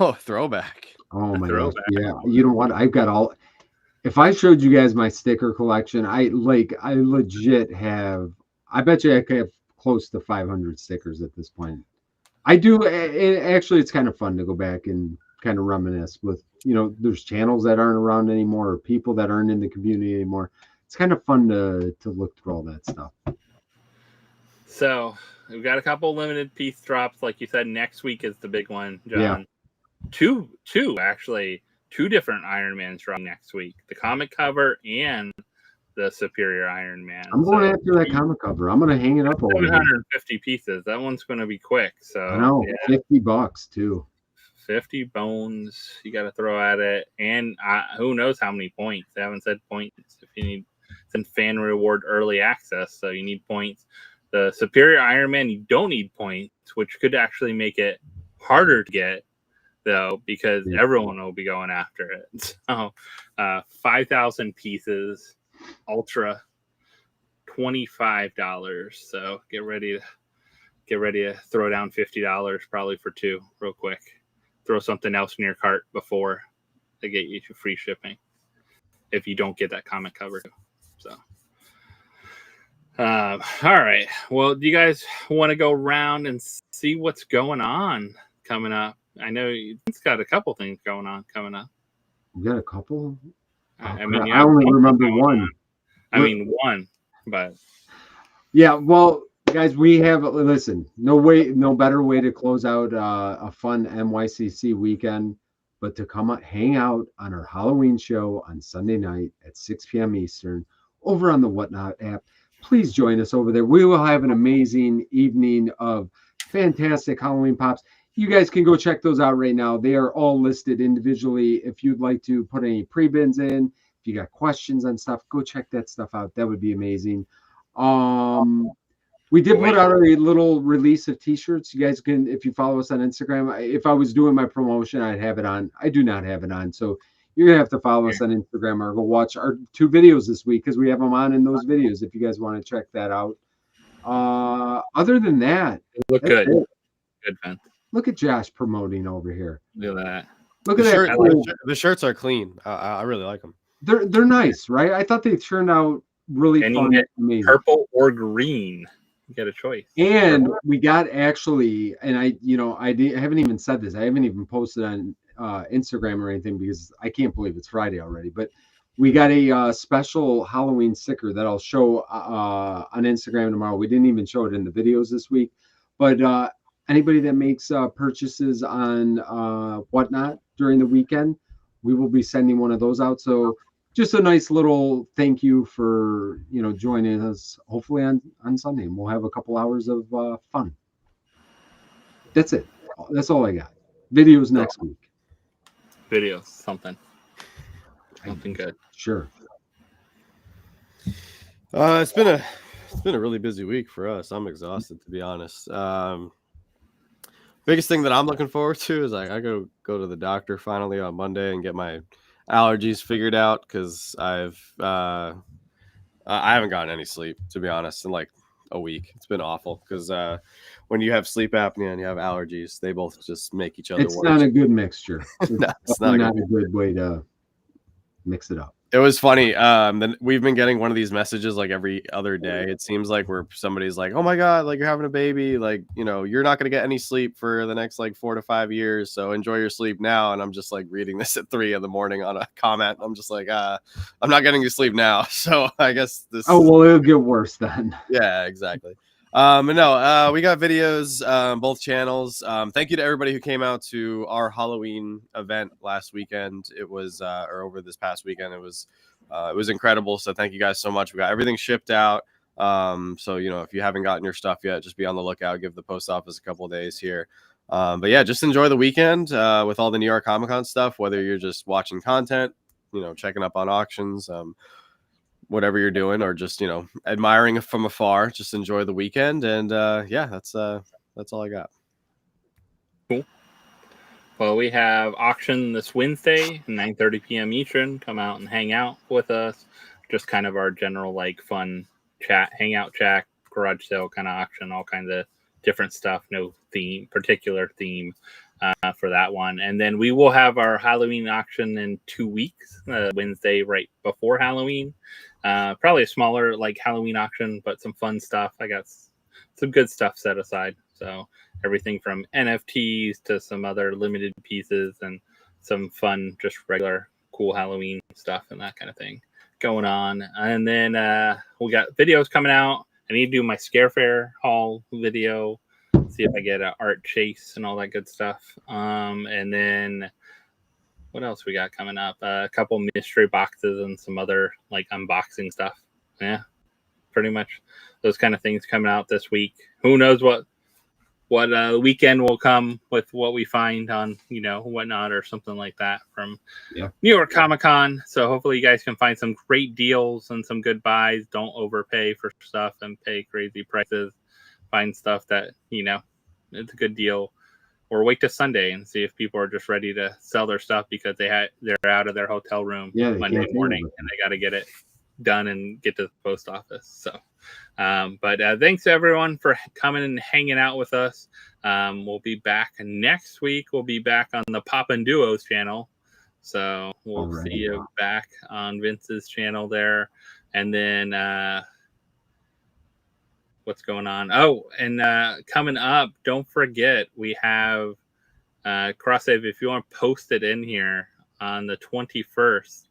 Oh, throwback. Oh my gosh. Yeah. You know what? I've got all. If I showed you guys my sticker collection, I legit have. I bet you I could have close to 500 stickers at this point. I do. Actually, it's kind of fun to go back and kind of reminisce with, there's channels that aren't around anymore or people that aren't in the community anymore. It's kind of fun to look through all that stuff. So we've got a couple limited piece drops. Like you said, next week is the big one, John. Yeah. Two different Iron Mans dropping next week. The comic cover and the Superior Iron Man. I'm going after that comic cover. I'm going to hang it up over 750 pieces. That one's going to be quick. So I know, yeah. $50 too. 50 bones you got to throw at it, and who knows how many points. They haven't said points. If you need, it's in fan reward early access, so you need points. The Superior Iron Man, you don't need points, which could actually make it harder to get, though, because everyone will be going after it. So 5,000 pieces, ultra, $25. So get ready to throw down $50 probably for 2 real quick. Throw something else in your cart before they get you free shipping if you don't get that comic cover. So all right, well, do you guys want to go around and see what's going on coming up? I know it's got a couple things going on coming up. You got a couple? I mean, I only remember one. One, but yeah, well, guys, we have, listen, no better way to close out a fun NYCC weekend, but to come out, hang out on our Halloween show on Sunday night at 6 p.m. Eastern over on the Whatnot app. Please join us over there. We will have an amazing evening of fantastic Halloween pops. You guys can go check those out right now. They are all listed individually. If you'd like to put any pre-bins in, if you got questions on stuff, go check that stuff out. That would be amazing. We did put out a little release of t-shirts. You guys can, if you follow us on Instagram, if I was doing my promotion, I'd have it on. I do not have it on. So you're going to have to follow us on Instagram or go watch our 2 videos this week because we have them on in those videos if you guys want to check that out. Other than that, look good. Good, man. Look at Josh promoting over here. Look at that. Look at that. The shirts are clean. I really like them. They're nice, right? I thought they turned out really fun. Amazing. Purple or green. You get a choice. And we got actually, and I haven't even said this. I haven't even posted on Instagram or anything because I can't believe it's Friday already. But we got a special Halloween sticker that I'll show on Instagram tomorrow. We didn't even show it in the videos this week. But anybody that makes purchases on Whatnot during the weekend, we will be sending one of those out. So just a nice little thank you for, joining us, hopefully on Sunday. And we'll have a couple hours of fun. That's it. That's all I got. Videos next week. Videos, something good. Sure. It's been a really busy week for us. I'm exhausted, to be honest. Biggest thing that I'm looking forward to is I go to the doctor finally on Monday and get my allergies figured out because I haven't gotten any sleep, to be honest, in like a week. It's been awful because when you have sleep apnea and you have allergies, they both just make each other It's worse. not a good mixture. No, it's not a good way to mix it up. It was funny. Then we've been getting one of these messages like every other day. It seems like where somebody's like, "Oh my God, like you're having a baby, like you're not gonna get any sleep for the next like 4 to 5 years. So enjoy your sleep now." And I'm just like reading this at 3 in the morning on a comment. I'm just like, I'm not getting to sleep now. So I guess this. Oh well, it'll get worse then. Yeah, exactly. But no, we got videos, both channels. Thank you to everybody who came out to our Halloween event last weekend. It was, or over this past weekend, it was incredible. So thank you guys so much. We got everything shipped out. So if you haven't gotten your stuff yet, just be on the lookout. Give the post office a couple of days here. But yeah, just enjoy the weekend with all the New York Comic Con stuff. Whether you're just watching content, checking up on auctions. Whatever you're doing, or just admiring it from afar, just enjoy the weekend. And yeah, that's all I got. Cool. Well, we have auction this Wednesday, 9:30 p.m. Eastern. Come out and hang out with us. Just kind of our general like fun chat, hangout chat, garage sale kind of auction, all kinds of different stuff. No particular theme for that one. And then we will have our Halloween auction in 2 weeks, Wednesday right before Halloween. Probably a smaller like Halloween auction, but some fun stuff. I got some good stuff set aside. So everything from NFTs to some other limited pieces and some fun, just regular cool Halloween stuff and that kind of thing going on. And then we got videos coming out. I need to do my Scare Fair haul video, see if I get an art chase and all that good stuff. And then what else we got coming up? A couple mystery boxes and some other like unboxing stuff. Yeah, pretty much those kind of things coming out this week. Who knows what weekend will come with what we find on whatnot or something like that from New York Comic Con. So hopefully you guys can find some great deals and some good buys. Don't overpay for stuff and pay crazy prices. Find stuff that it's a good deal. Or wait till Sunday and see if people are just ready to sell their stuff because they're out of their hotel room Monday morning and they got to get it done and get to the post office. So, but thanks to everyone for coming and hanging out with us. We'll be back next week. We'll be back on the Poppin Duos channel. So we'll see you back on Vince's channel there. And then what's going on? Oh, and coming up, don't forget we have cross-save. If you want to post it in here on the 21st,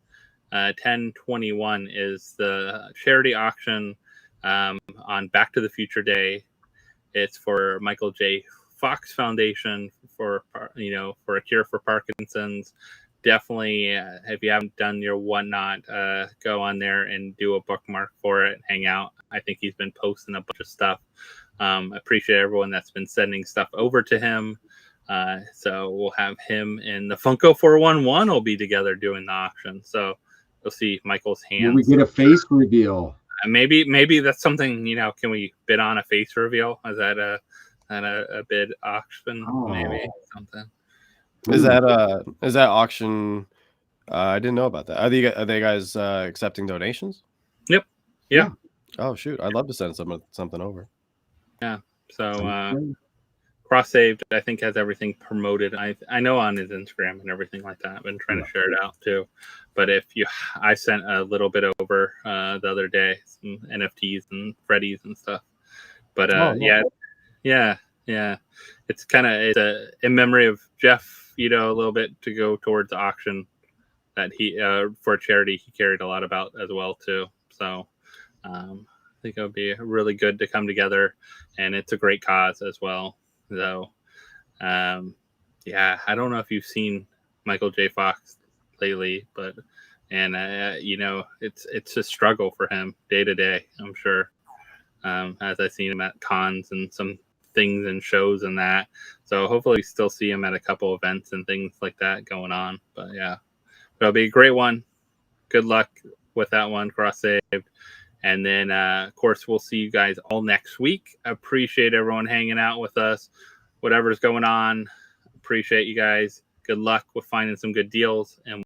10/21 is the charity auction on Back to the Future Day. It's for Michael J. Fox Foundation for a cure for Parkinson's. Definitely, if you haven't done your whatnot, go on there and do a bookmark for it. Hang out. I think he's been posting a bunch of stuff. Appreciate everyone that's been sending stuff over to him. So we'll have him and the Funko 411 will be together doing the auction. So you'll see Michael's hands. Will we get a face reveal? Maybe that's something. Can we bid on a face reveal? Is that a bid auction? Maybe something. Is that auction? I didn't know about that. Are they guys accepting donations? Yep. Yeah. Oh shoot! I'd love to send something over. Yeah. So Cross Saved, I think, has everything promoted. I know on his Instagram and everything like that. I've been trying to share it out too. But I sent a little bit over the other day, some NFTs and Freddy's and stuff. But yeah. It's in memory of Jeff, a little bit to go towards the auction that he for a charity he cared a lot about as well too. So I think it would be really good to come together, and it's a great cause as well. So I don't know if you've seen Michael J. Fox lately, but it's a struggle for him day to day, I'm sure, as I've seen him at cons and some things and shows and that. So hopefully we still see him at a couple events and things like that going on. But yeah, it'll be a great one. Good luck with that one, Cross Saved. And then, of course, we'll see you guys all next week. Appreciate everyone hanging out with us. Whatever's going on, appreciate you guys. Good luck with finding some good deals. And